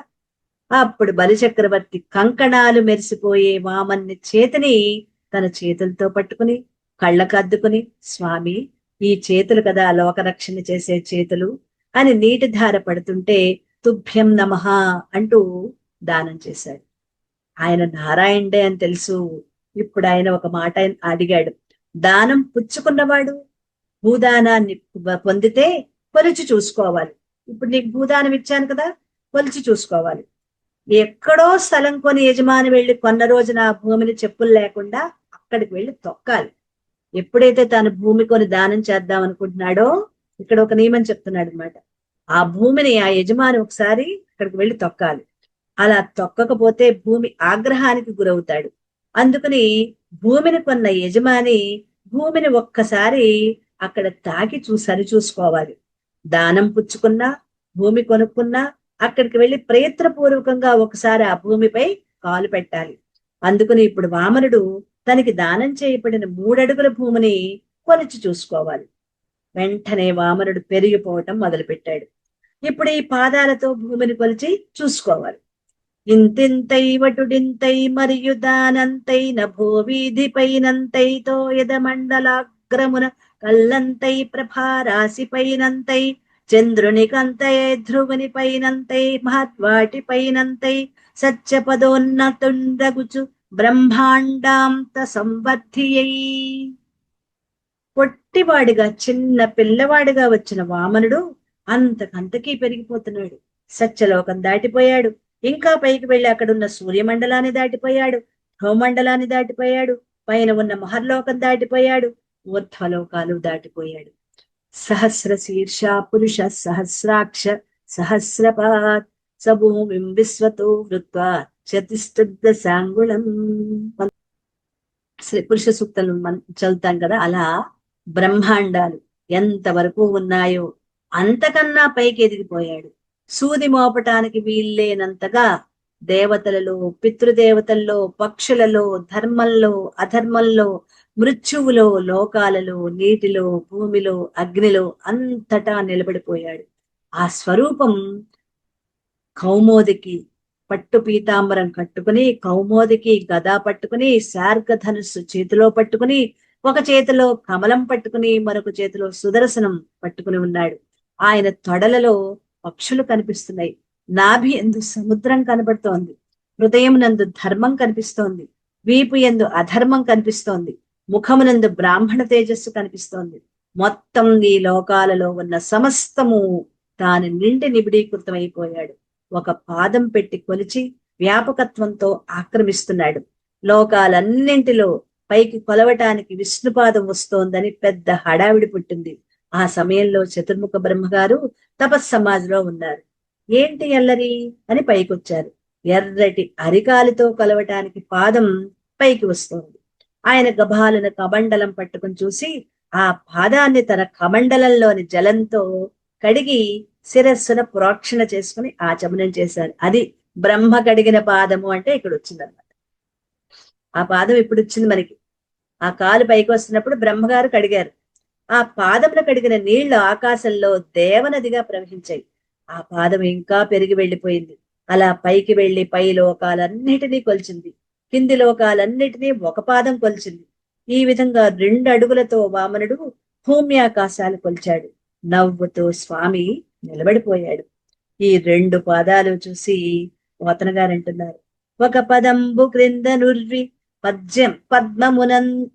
అప్పుడు బలిచక్రవర్తి కంకణాలు మెరిసిపోయే వామన్ని చేతిని తన చేతులతో పట్టుకుని కళ్ళకద్దుకుని, స్వామి, ఈ చేతులు కదా లోకరక్షణ చేసే చేతులు అని నీటి ధార పడుతుంటే తుభ్యం నమః అంటూ దానం చేశాడు. ఆయన నారాయణుడే అని తెలుసు. ఇప్పుడు ఆయన ఒక మాట అడిగాడు. దానం పుచ్చుకున్నవాడు భూదానాన్ని పొందితే కొలిచి చూసుకోవాలి. ఇప్పుడు నీకు భూదానం ఇచ్చాను కదా, కొలిచి చూసుకోవాలి. ఎక్కడో స్థలం కొని యజమాని వెళ్ళి కొన్న రోజున ఆ భూమిని చెప్పులు లేకుండా అక్కడికి వెళ్ళి తొక్కాలి. ఎప్పుడైతే తాను భూమి కొని దానం చేద్దాం అనుకుంటున్నాడో ఇక్కడ ఒక నియమం చెప్తున్నాడు అనమాట. ఆ భూమిని ఆ యజమాని ఒకసారి అక్కడికి వెళ్ళి తొక్కాలి. అలా తొక్కకపోతే భూమి ఆగ్రహానికి గురవుతాడు. అందుకని భూమిని కొన్న యజమాని భూమిని ఒక్కసారి అక్కడ తాకి సరి చూసుకోవాలి. దానం పుచ్చుకున్నా భూమి కొనుక్కున్నా అక్కడికి వెళ్ళి ప్రయత్నపూర్వకంగా ఒకసారి ఆ భూమిపై కాలు పెట్టాలి. అందుకని ఇప్పుడు వామనుడు తనకి దానం చేయబడిన 3 అడుగుల భూమిని కొలిచి చూసుకోవాలి. వెంటనే వామనుడు పెరిగిపోవటం మొదలుపెట్టాడు. ఇప్పుడు ఈ పాదాలతో భూమిని కొలిచి చూసుకోవాలి. ఇంతింతై వటుడింతై మరియు దానంతై నభోవీధి పైనంతైతో యదమండలాగ్రమున కల్లంతై ప్రభారాశి పైనంతై చంద్రుని కంతై ధ్రువుని పైనంతై మహత్వాటి పైనంతై సత్యపదోన్నతుండగుచు బ్రహ్మాండాంత సంవర్ధియై. పొట్టివాడిగా చిన్న పిల్లవాడిగా వచ్చిన వామనుడు అంతకంతకీ పెరిగిపోతున్నాడు. సత్యలోకం దాటిపోయాడు. ఇంకా పైకి వెళ్ళి అక్కడున్న సూర్యమండలాన్ని దాటిపోయాడు, భూమండలాన్ని దాటిపోయాడు, పైన ఉన్న మహర్లోకం దాటిపోయాడు, ఊర్ధ్వలోకాలు దాటిపోయాడు. సహస్ర శీర్ష పురుష సహస్రాక్ష సహస్రపాత్ సభూమిం విశ్వతో వృత్వా చతుస్తుద్దశాంగుళం. శ్రీ పురుష సూక్తలు చదువుతాం కదా, అలా బ్రహ్మాండాలు ఎంతవరకు ఉన్నాయో అంతకన్నా పైకి ఎదిగిపోయాడు. సూది మోపటానికి వీల్లేనంతగా దేవతలలో, పితృదేవతల్లో, పక్షులలో, ధర్మంలో, అధర్మంలో, మృత్యువులో, లోకాలలో, నీటిలో, భూమిలో, అగ్నిలో అంతటా నిలబడిపోయాడు. ఆ స్వరూపం కౌమోదికి పట్టు పీతాంబరం కట్టుకుని, కౌమోదికి గదా పట్టుకుని, శార్గధనుస్సు చేతిలో పట్టుకుని, ఒక చేతిలో కమలం పట్టుకుని మరొక చేతిలో సుదర్శనం పట్టుకుని ఉన్నాడు. ఆయన తొడలలో పక్షులు కనిపిస్తున్నాయి. నాభి ఎందు సముద్రం కనబడుతోంది. హృదయం నందు ధర్మం కనిపిస్తోంది. వీపు ఎందు అధర్మం కనిపిస్తోంది. ముఖమునందు బ్రాహ్మణ తేజస్సు కనిపిస్తోంది. మొత్తం ఈ లోకాలలో ఉన్న సమస్తము తాను నిండి నిబిడీకృతమైపోయాడు. ఒక పాదం పెట్టి కొలిచి వ్యాపకత్వంతో ఆక్రమిస్తున్నాడు. లోకాలన్నింటిలో పైకి కొలవటానికి విష్ణుపాదం వస్తోందని పెద్ద హడావిడి పుట్టింది. ఆ సమయంలో చతుర్ముఖ బ్రహ్మగారు తపస్సమాధిలో ఉన్నారు. ఏంటి ఎల్లరి అని పైకొచ్చారు. ఎర్రటి అరికాలితో కొలవటానికి పాదం పైకి వస్తోంది. ఆయన గభాలను కమండలం పట్టుకుని చూసి ఆ పాదాన్ని తన కమండలంలోని జలంతో కడిగి శిరస్సున ప్రోక్షణ చేసుకుని ఆచమనం చేశారు. అది బ్రహ్మ కడిగిన పాదము అంటే ఇక్కడ వచ్చిందన్నమాట. ఆ పాదం ఇప్పుడు వచ్చింది మనకి. ఆ కాలు పైకి వస్తున్నప్పుడు బ్రహ్మగారు కడిగారు. ఆ పాదములు కడిగిన నీళ్లు ఆకాశంలో దేవనదిగా ప్రవహించాయి. ఆ పాదం ఇంకా పెరిగి వెళ్ళిపోయింది. అలా పైకి వెళ్లి పై లోకాలన్నిటినీ కొలిచింది. కింది లోకాలన్నిటినీ ఒక పాదం కొలిచింది. ఈ విధంగా 2 అడుగులతో వామనుడు భూమి ఆకాశాలు కొలిచాడు. నవ్వుతూ స్వామి నిలబడిపోయాడు. ఈ 2 పాదాలు చూసి పోతన గారు అంటున్నారు, ఒక పదంబు క్రింద నుర్వి పద్యం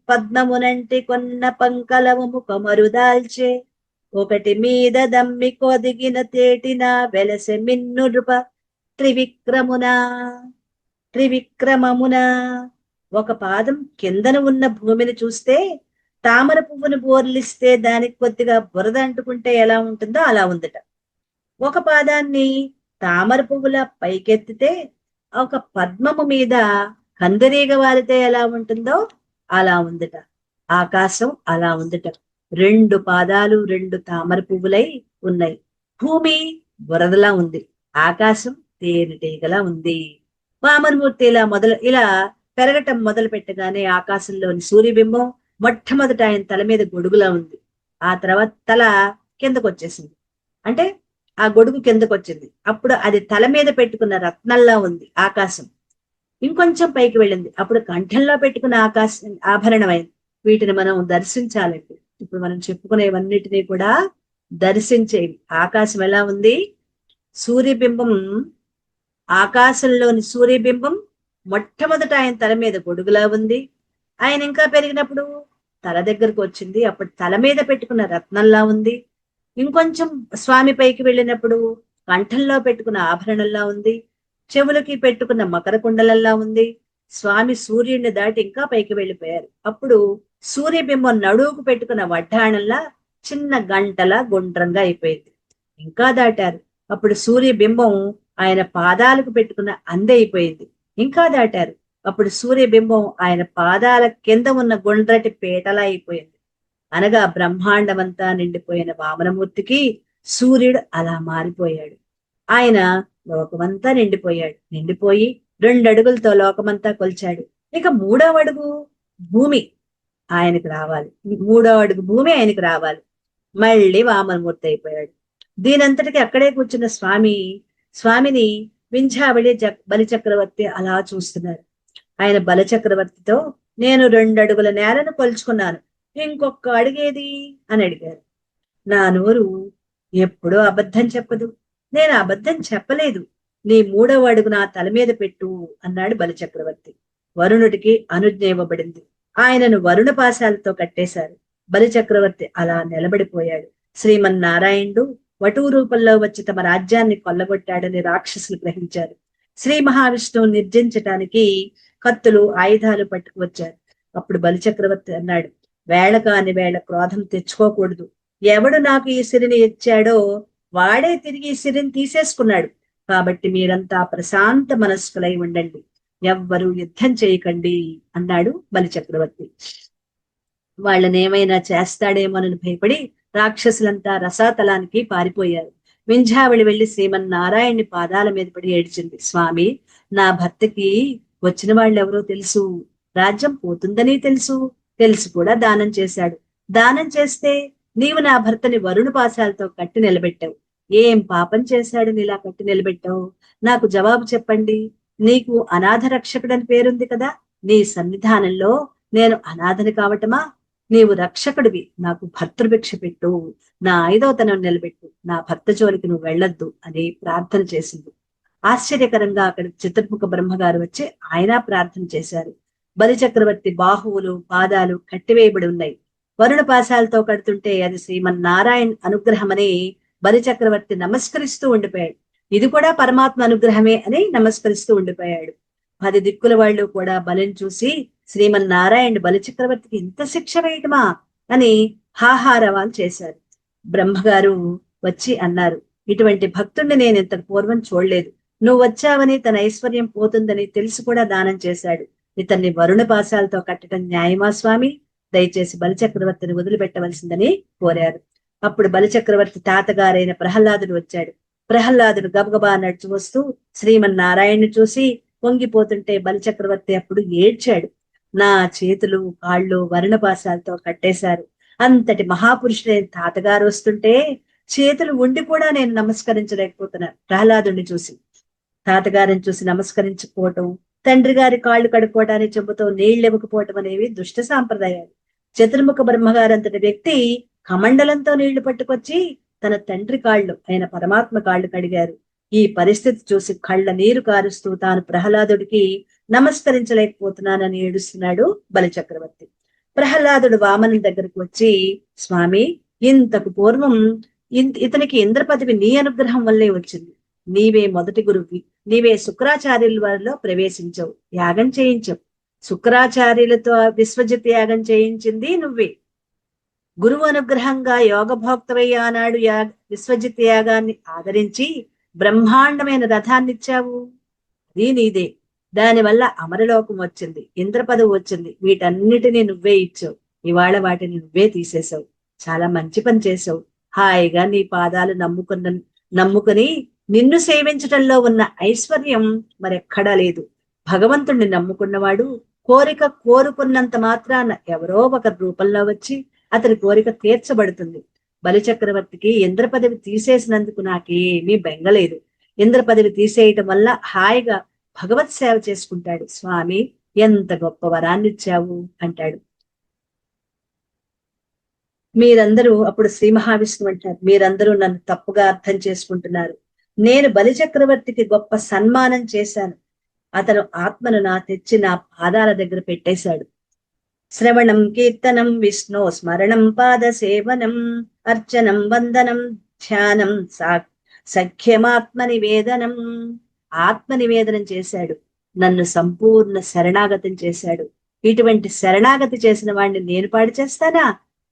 పద్మమునంటి కొన్న పంకలము ముఖమరుదాల్చే ఒకటి మీద దమ్మి కొదిగిన తేటిన వెలసె మిన్నురుప త్రివిక్రమమున. ఒక పాదం కిందన ఉన్న భూమిని చూస్తే తామర పువ్వును బోర్లిస్తే దానికి కొద్దిగా బురద అంటుకుంటే ఎలా ఉంటుందో అలా ఉందట. ఒక పాదాన్ని తామర పువ్వుల పైకెత్తితే ఒక పద్మము మీద కందిరీగ వారితే ఎలా ఉంటుందో అలా ఉందట. ఆకాశం అలా ఉందట. 2 పాదాలు 2 తామర పువ్వులై ఉన్నాయి. భూమి బురదలా ఉంది. ఆకాశం తేనెటీగలా ఉంది. వామనమూర్తి ఇలా పెరగటం మొదలు పెట్టగానే ఆకాశంలోని సూర్యబింబం మొట్టమొదట ఆయన తల మీద గొడుగులా ఉంది. ఆ తర్వాత తల కిందకు వచ్చేసింది. అంటే ఆ గొడుగు కిందకు వచ్చింది. అప్పుడు అది తల మీద పెట్టుకున్న రత్నంలా ఉంది ఆకాశం. ఇంకొంచెం పైకి వెళ్ళింది. అప్పుడు కంఠంలో పెట్టుకున్న ఆభరణమైంది. వీటిని మనం దర్శించాలండి. ఇప్పుడు మనం చెప్పుకునేవన్నిటినీ కూడా దర్శించేవి. ఆకాశం ఎలా ఉంది? సూర్యబింబం, ఆకాశంలోని సూర్యబింబం మొట్టమొదట ఆయన తల మీద గొడుగులా ఉంది. ఆయన ఇంకా పెరిగినప్పుడు తల దగ్గరకు వచ్చింది. అప్పుడు తల మీద పెట్టుకున్న రత్నంలా ఉంది. ఇంకొంచెం స్వామి పైకి వెళ్ళినప్పుడు కంఠంలో పెట్టుకున్న ఆభరణంలా ఉంది. చెవులకి పెట్టుకున్న మకర కుండలల్లా ఉంది. స్వామి సూర్యుడిని దాటి ఇంకా పైకి వెళ్ళిపోయారు. అప్పుడు సూర్యబింబం నడువుకు పెట్టుకున్న వడ్డాణంలా చిన్న గంటల గుండ్రంగా అయిపోయింది. ఇంకా దాటారు. అప్పుడు సూర్యబింబం ఆయన పాదాలకు పెట్టుకున్న అయిపోయింది. ఇంకా దాటారు. అప్పుడు సూర్యబింబం ఆయన పాదాల కింద ఉన్న గుండ్రటి పీటలా అయిపోయింది. అనగా బ్రహ్మాండమంతా నిండిపోయిన వామనమూర్తికి సూర్యుడు అలా మారిపోయాడు. ఆయన లోకమంతా నిండిపోయాడు. నిండిపోయి 2 అడుగులతో లోకమంతా కొలిచాడు. ఇక 3వ అడుగు భూమి ఆయనకు రావాలి. 3వ అడుగు భూమి ఆయనకు రావాలి. మళ్ళీ వామనమూర్తి అయిపోయాడు. దీనంతటికి అక్కడే కూర్చున్న స్వామిని వింధ్యావళి బలిచక్రవర్తి అలా చూస్తున్నారు. ఆయన బలచక్రవర్తితో, నేను 2 అడుగుల నేలను కొలుచుకున్నాను, ఇంకొక అడిగేది అని అడిగారు. నా నోరు ఎప్పుడూ అబద్ధం చెప్పదు. నేను అబద్ధం చెప్పలేదు. నీ 3వ అడుగు నా తల మీద పెట్టు అన్నాడు బలిచక్రవర్తి. వరుణుడికి అనుజ్ఞ ఇవ్వబడింది. ఆయనను వరుణ పాశాలతో కట్టేశారు. బలిచక్రవర్తి అలా నిలబడిపోయాడు. శ్రీమన్నారాయణుడు వటువు రూపంలో వచ్చి తమ రాజ్యాన్ని కొల్లగొట్టాడని రాక్షసులు గ్రహించారు. శ్రీ మహావిష్ణువు నిర్జించటానికి కత్తులు ఆయుధాలు పట్టుకువచ్చారు. అప్పుడు బలిచక్రవర్తి అన్నాడు, వేళ కాని వేళ క్రోధం తెచ్చుకోకూడదు. ఎవడు నాకు ఈ సిరిని ఇచ్చాడో వాడే తిరిగి ఈ సిరిని తీసేసుకున్నాడు. కాబట్టి మీరంతా ప్రశాంత మనస్కులై ఉండండి, ఎవ్వరూ యుద్ధం చేయకండి అన్నాడు బలిచక్రవర్తి. వాళ్ళని ఏమైనా చేస్తాడేమోనని భయపడి రాక్షసులంతా రసాతలానికి పారిపోయారు. వింధ్యావళి వెళ్లి శ్రీమన్నారాయణ్ణి పాదాల మీద పడి ఏడ్చింది. స్వామి, నా భర్తకి వచ్చిన వాళ్ళెవరో తెలుసు, రాజ్యం పోతుందని తెలిసి కూడా దానం చేశాడు. దానం చేస్తే నీవు నా భర్తని వరుణ పాశాలతో కట్టి నిలబెట్టావు. ఏం పాపం చేశాడు నీలా కట్టి నిలబెట్టావు? నాకు జవాబు చెప్పండి. నీకు అనాథ రక్షకుడని పేరుంది కదా, నీ సన్నిధానంలో నేను అనాథని కావటమా? నీవు రక్షకుడివి, నాకు భర్తృభిక్ష పెట్టు, నా 5వతనం నిలబెట్టు, నా భర్త జోలికి నువ్వు వెళ్ళొద్దు అని ప్రార్థన చేసింది. ఆశ్చర్యకరంగా అక్కడ చతుర్ముఖ బ్రహ్మగారు వచ్చి ఆయన ప్రార్థన చేశారు. బలిచక్రవర్తి బాహువులు పాదాలు కట్టివేయబడి ఉన్నాయి. వరుణ పాశాలతో కడుతుంటే అది శ్రీమన్నారాయణ అనుగ్రహమని బలిచక్రవర్తి నమస్కరిస్తూ ఉండిపోయాడు. ఇది కూడా పరమాత్మ అనుగ్రహమే అని నమస్కరిస్తూ ఉండిపోయాడు. 10 దిక్కుల వాళ్ళు కూడా బలిని చూసి శ్రీమన్నారాయణ బలిచక్రవర్తికి ఇంత శిక్ష వేయటమా అని హాహారవాలు చేశారు. బ్రహ్మగారు వచ్చి అన్నారు, ఇటువంటి భక్తుణ్ణి నేను ఇంతకు పూర్వం చూడలేదు. నువ్వు వచ్చావని తన ఐశ్వర్యం పోతుందని తెలిసి కూడా దానం చేశాడు. ఇతన్ని వరుణ పాశాలతో కట్టడం న్యాయమా స్వామి? దయచేసి బలిచక్రవర్తిని వదిలిపెట్టవలసిందని కోరారు. అప్పుడు బలిచక్రవర్తి తాతగారైన ప్రహ్లాదుడు వచ్చాడు. ప్రహ్లాదుడు గబగబా నడుచు వస్తూ శ్రీమన్నారాయణ్ణి చూసి పొంగిపోతుంటే బలిచక్రవర్తి అప్పుడు ఏడ్చాడు. నా చేతులు కాళ్ళు వరుణపాశాలతో కట్టేశారు. అంతటి మహాపురుషుడైన తాతగారు వస్తుంటే చేతులు ఉండి కూడా నేను నమస్కరించలేకపోతున్నాను. ప్రహ్లాదుడిని చూసి, తాతగారిని చూసి నమస్కరించుకోవటం, తండ్రి గారి కాళ్ళు కడుక్కోవటానికి చెంబుతో నీళ్లు ఇవ్వకపోవటం అనేవి దుష్ట సాంప్రదాయాలు. చతుర్ముఖ బ్రహ్మగారంతటి వ్యక్తి కమండలంతో నీళ్లు పట్టుకొచ్చి తన తండ్రి కాళ్ళు అయిన పరమాత్మ కాళ్ళు కడిగారు. ఈ పరిస్థితి చూసి కళ్ళ నీరు కారుస్తూ తాను ప్రహ్లాదుడికి నమస్కరించలేకపోతున్నానని ఏడుస్తున్నాడు బలిచక్రవర్తి. ప్రహ్లాదుడు వామనుని దగ్గరకు వచ్చి, స్వామి, ఇంతకు పూర్వం ఇతనికి ఇంద్ర పదవి నీ అనుగ్రహం వల్లే వచ్చింది. నీవే మొదటి గురువి. నీవే శుక్రాచార్యుల వారిలో ప్రవేశించవు, యాగం చేయించవు. శుక్రాచార్యులతో విశ్వజిత్ యాగం చేయించింది నువ్వే. గురువు అనుగ్రహంగా యోగభోక్తవై ఆనాడు విశ్వజిత్ యాగాన్ని ఆదరించి బ్రహ్మాండమైన రథాన్నిచ్చావు. అది నీదే. దానివల్ల అమరలోకం వచ్చింది, ఇంద్ర పదవి వచ్చింది. వీటన్నిటినీ నువ్వే ఇచ్చావు, ఇవాళ వాటిని నువ్వే తీసేసావు. చాలా మంచి పని చేసావు. హాయిగా నీ పాదాలు నమ్ముకుని నిన్ను సేవించటంలో ఉన్న ఐశ్వర్యం మరెక్కడా లేదు. భగవంతుణ్ణి నమ్ముకున్నవాడు కోరిక కోరుకున్నంత మాత్రాన ఎవరో ఒక రూపంలో వచ్చి అతని కోరిక తీర్చబడుతుంది. బలిచక్రవర్తికి ఇంద్ర పదవి తీసేసినందుకు నాకేమీ బెంగలేదు. ఇంద్ర పదవి తీసేయటం వల్ల హాయిగా భగవత్ సేవ చేసుకుంటాడు. స్వామి, ఎంత గొప్ప వరాన్ని ఇచ్చావు అంటాడు. మీరందరూ అప్పుడు శ్రీ మహావిష్ణువు అంటారు, మీరందరూ నన్ను తప్పుగా అర్థం చేసుకుంటున్నారు. నేను బలిచక్రవర్తికి గొప్ప సన్మానం చేశాను. అతను ఆత్మను తెచ్చి నా పాదాల దగ్గర పెట్టేశాడు. శ్రవణం కీర్తనం విష్ణు స్మరణం పాద సేవనం అర్చనం వందనం ధ్యానం సఖ్యమాత్మ నివేదనం. ఆత్మ నివేదనం చేశాడు, నన్ను సంపూర్ణ శరణాగతం చేశాడు. ఇటువంటి శరణాగతి చేసిన వాడిని నేను పాడు చేస్తానా?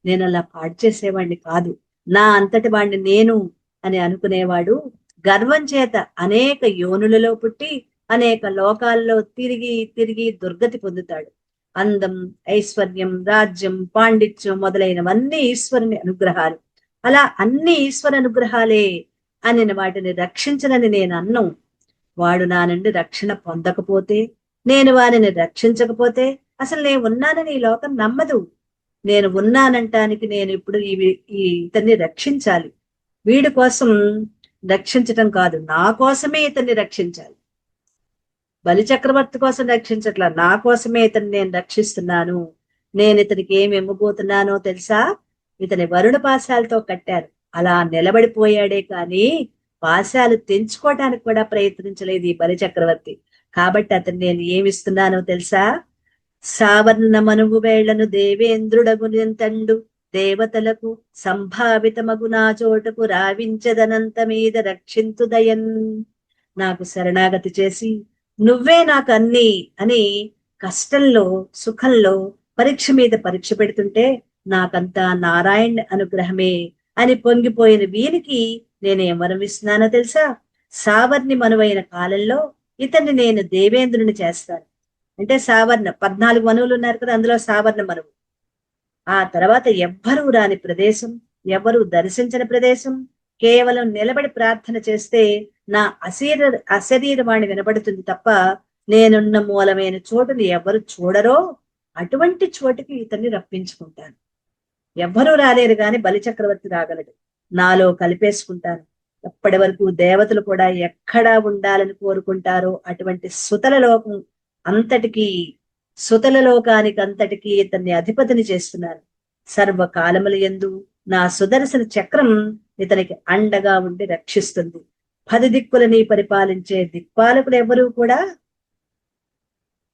నేను అలా పాడు చేసేవాడిని కాదు. నా అంతటి వాడిని నేను అని అనుకునేవాడు గర్వం చేత అనేక యోనులలో పుట్టి అనేక లోకాల్లో తిరిగి తిరిగి దుర్గతి పొందుతాడు. అందం, ఐశ్వర్యం, రాజ్యం, పాండిత్యం మొదలైనవన్నీ ఈశ్వరుని అనుగ్రహాలు. అలా అన్ని ఈశ్వర అనుగ్రహాలే అని వాటిని రక్షించనని నేను అన్నం. వాడు నా నుండి రక్షణ పొందకపోతే, నేను వారిని రక్షించకపోతే అసలు నేను ఉన్నానని ఈ లోకం నమ్మదు. నేను ఉన్నానంటానికి నేను ఇప్పుడు ఇతన్ని రక్షించాలి. వీడి కోసం రక్షించటం కాదు, నా కోసమే ఇతన్ని రక్షించాలి. బలి చక్రవర్తి కోసం రక్షించట్లా, నా కోసమే ఇతన్ని నేను రక్షిస్తున్నాను. నేను ఇతనికి ఏమి ఇవ్వబోతున్నానో తెలుసా? ఇతని వరుణ పాశాలతో కట్టారు. అలా నిలబడిపోయాడే కానీ పాశాలు తెంచుకోవడానికి కూడా ప్రయత్నించలేదు ఈ బలి చక్రవర్తి. కాబట్టి అతను నేను ఏమిస్తున్నానో తెలుసా? సావర్ణ మనువు వేళ్లను దేవేంద్రుడగునంతండు దేవతలకు సంభావితమగు నా చోటకు రావించదనంత మీద రక్షింతుదయన్. నాకు శరణాగతి చేసి నువ్వే నాకు అన్ని అని కష్టంలో సుఖంలో పరీక్ష మీద పరీక్ష పెడుతుంటే నాకంతా నారాయణ అనుగ్రహమే అని పొంగిపోయిన వీరికి నేనేం వరమిస్తున్నానో తెలుసా? సావర్ణి మనువైన కాలంలో ఇతన్ని నేను దేవేంద్రుని చేస్తాను. అంటే సావర్ణ 14 మనువులు ఉన్నారు కదా, అందులో సావర్ణ మనువు. ఆ తర్వాత ఎవ్వరూ రాని ప్రదేశం, ఎవరు దర్శించని ప్రదేశం, కేవలం నిలబడి ప్రార్థన చేస్తే నా అశరీరవాణి వినబడుతుంది తప్ప నేనున్న మూలమైన చోటుని ఎవరు చూడరో అటువంటి చోటుకి ఇతన్ని రప్పించుకుంటాను. ఎవ్వరూ రాలేరు గాని బలిచక్రవర్తి రాగలడు. నాలో కలిపేసుకుంటాను. ఎప్పటి వరకు దేవతలు కూడా ఎక్కడా ఉండాలని కోరుకుంటారో అటువంటి సుతల లోకానికి అంతటికి ఇతన్ని అధిపతిని చేస్తున్నాను. సర్వకాలముల యందు నా సుదర్శన చక్రం ఇతనికి అండగా ఉండి రక్షిస్తుంది. 10 దిక్కులని పరిపాలించే దిక్పాలకులు ఎవరూ కూడా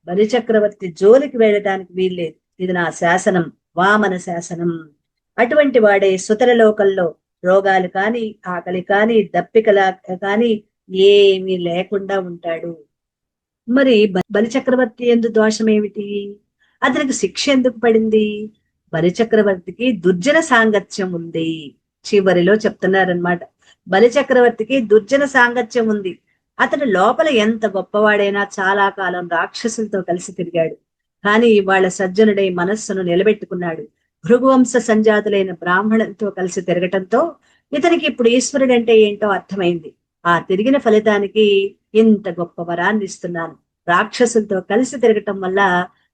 బలిచక్రవర్తి జోలికి వెళ్ళటానికి వీల్లేదు. ఇది నా శాసనం, వామన శాసనం. అటువంటి వాడే సుతల లోకంలో రోగాలు కాని, ఆకలి కాని, దప్పికల కాని ఏమీ లేకుండా ఉంటాడు. మరి బలిచక్రవర్తి ఎందు దోషం ఏమిటి? అతనికి శిక్ష ఎందుకు పడింది? బలిచక్రవర్తికి దుర్జన సాంగత్యం ఉంది. చివరిలో చెప్తున్నారనమాట, బలిచక్రవర్తికి దుర్జన సాంగత్యం ఉంది. అతడు లోపల ఎంత గొప్పవాడైనా చాలా కాలం రాక్షసులతో కలిసి తిరిగాడు. కానీ వాళ్ళ సజ్జనుడై మనస్సును నిలబెట్టుకున్నాడు. భృగువంశ సంజాతులైన బ్రాహ్మణులతో కలిసి తిరగటంతో ఇతనికి ఇప్పుడు ఈశ్వరుడంటే ఏంటో అర్థమైంది. ఆ తిరిగిన ఫలితానికి ఇంత గొప్ప వరాన్ని ఇస్తున్నాను. రాక్షసులతో కలిసి తిరగటం వల్ల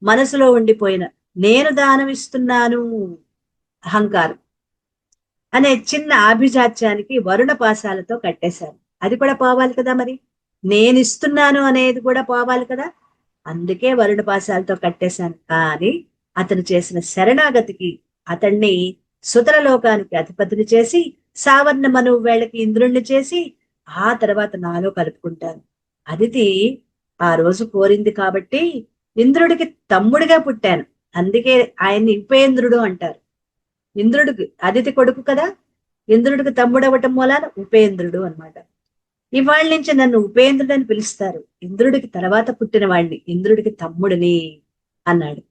మనసులో ఉండిపోయిన నేను దానమిస్తున్నాను అహంకారం అనే చిన్న ఆభిజాత్యానికి వరుణ పాశాలతో కట్టేశాను. అది కూడా పోవాలి కదా, మరి నేనిస్తున్నాను అనేది కూడా పోవాలి కదా. అందుకే వరుణ పాశాలతో కట్టేశాను. కానీ అతను చేసిన శరణాగతికి అతన్ని సుతల లోకానికి అధిపతిని చేసి సావర్ణ మనువు వేళకి ఇంద్రుణ్ణి చేసి ఆ తర్వాత నాలో కలుపుకుంటాను. అదితి ఆ రోజు కోరింది కాబట్టి ఇంద్రుడికి తమ్ముడిగా పుట్టాను. అందుకే ఆయన్ని ఉపేంద్రుడు అంటారు. ఇంద్రుడికి అదితి కొడుకు కదా, ఇంద్రుడికి తమ్ముడు అవ్వటం మూలాన ఉపేంద్రుడు అన్నమాట. ఇవాళ నుంచి నన్ను ఉపేంద్రుడు అని పిలుస్తారు. ఇంద్రుడికి తర్వాత పుట్టిన వాడిని ఇంద్రుడికి తమ్ముడిని అన్నాడు.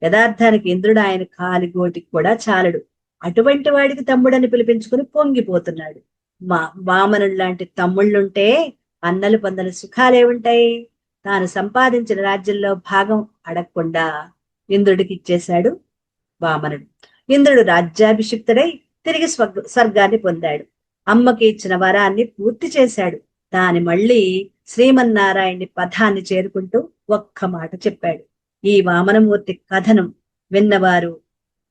యథార్థానికి ఇంద్రుడు ఆయన కాలిగోటికి కూడా చాలడు. అటువంటి వాడికి తమ్ముడని పిలిపించుకుని పొంగిపోతున్నాడు. వామనుడు లాంటి తమ్ముళ్ళుంటే అన్నలు పొందని సుఖాలేముంటాయి? తాను సంపాదించిన రాజ్యంలో భాగం అడగకుండా ఇంద్రుడికి ఇచ్చేశాడు వామనుడు. ఇంద్రుడు రాజ్యాభిషిక్తుడై తిరిగి స్వర్గాన్ని పొందాడు. అమ్మకి ఇచ్చిన వరాన్ని పూర్తి చేశాడు. దాని మళ్ళీ శ్రీమన్నారాయణి పథాన్ని చేరుకుంటూ ఒక్క మాట చెప్పాడు. ఈ వామనమూర్తి కథనం విన్నవారు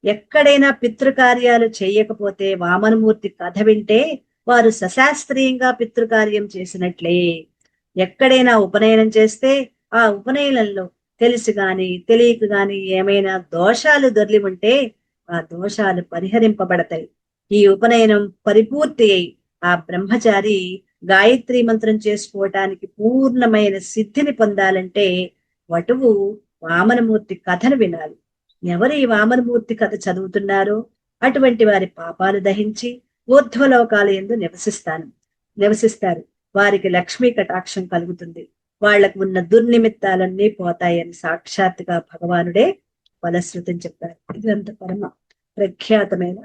ఎక్కడైనా పితృకార్యాలు చేయకపోతే వామనమూర్తి కథ వింటే వారు సశాస్త్రీయంగా పితృకార్యం చేసినట్లే. ఎక్కడైనా ఉపనయనం చేస్తే ఆ ఉపనయనంలో తెలిసి గాని తెలియక గాని ఏమైనా దోషాలు దొర్లి ఉంటే ఆ దోషాలు పరిహరింపబడతాయి. ఈ ఉపనయనం పరిపూర్తి అయి ఆ బ్రహ్మచారి గాయత్రి మంత్రం చేసుకోవటానికి పూర్ణమైన సిద్ధిని పొందాలంటే వటువు వామనమూర్తి కథను వినాలి. ఎవరు ఈ వామనమూర్తి కథ చదువుతున్నారో అటువంటి వారి పాపాలు దహించి ఊర్ధ్వలోకాల యందు నివసిస్తారు. వారికి లక్ష్మీ కటాక్షం కలుగుతుంది. వాళ్లకు ఉన్న దుర్నిమిత్తాలన్నీ పోతాయని సాక్షాత్తుగా భగవానుడే ఫలశ్రుతం చెప్పారు. ఇదంత పరమ ప్రఖ్యాతమైన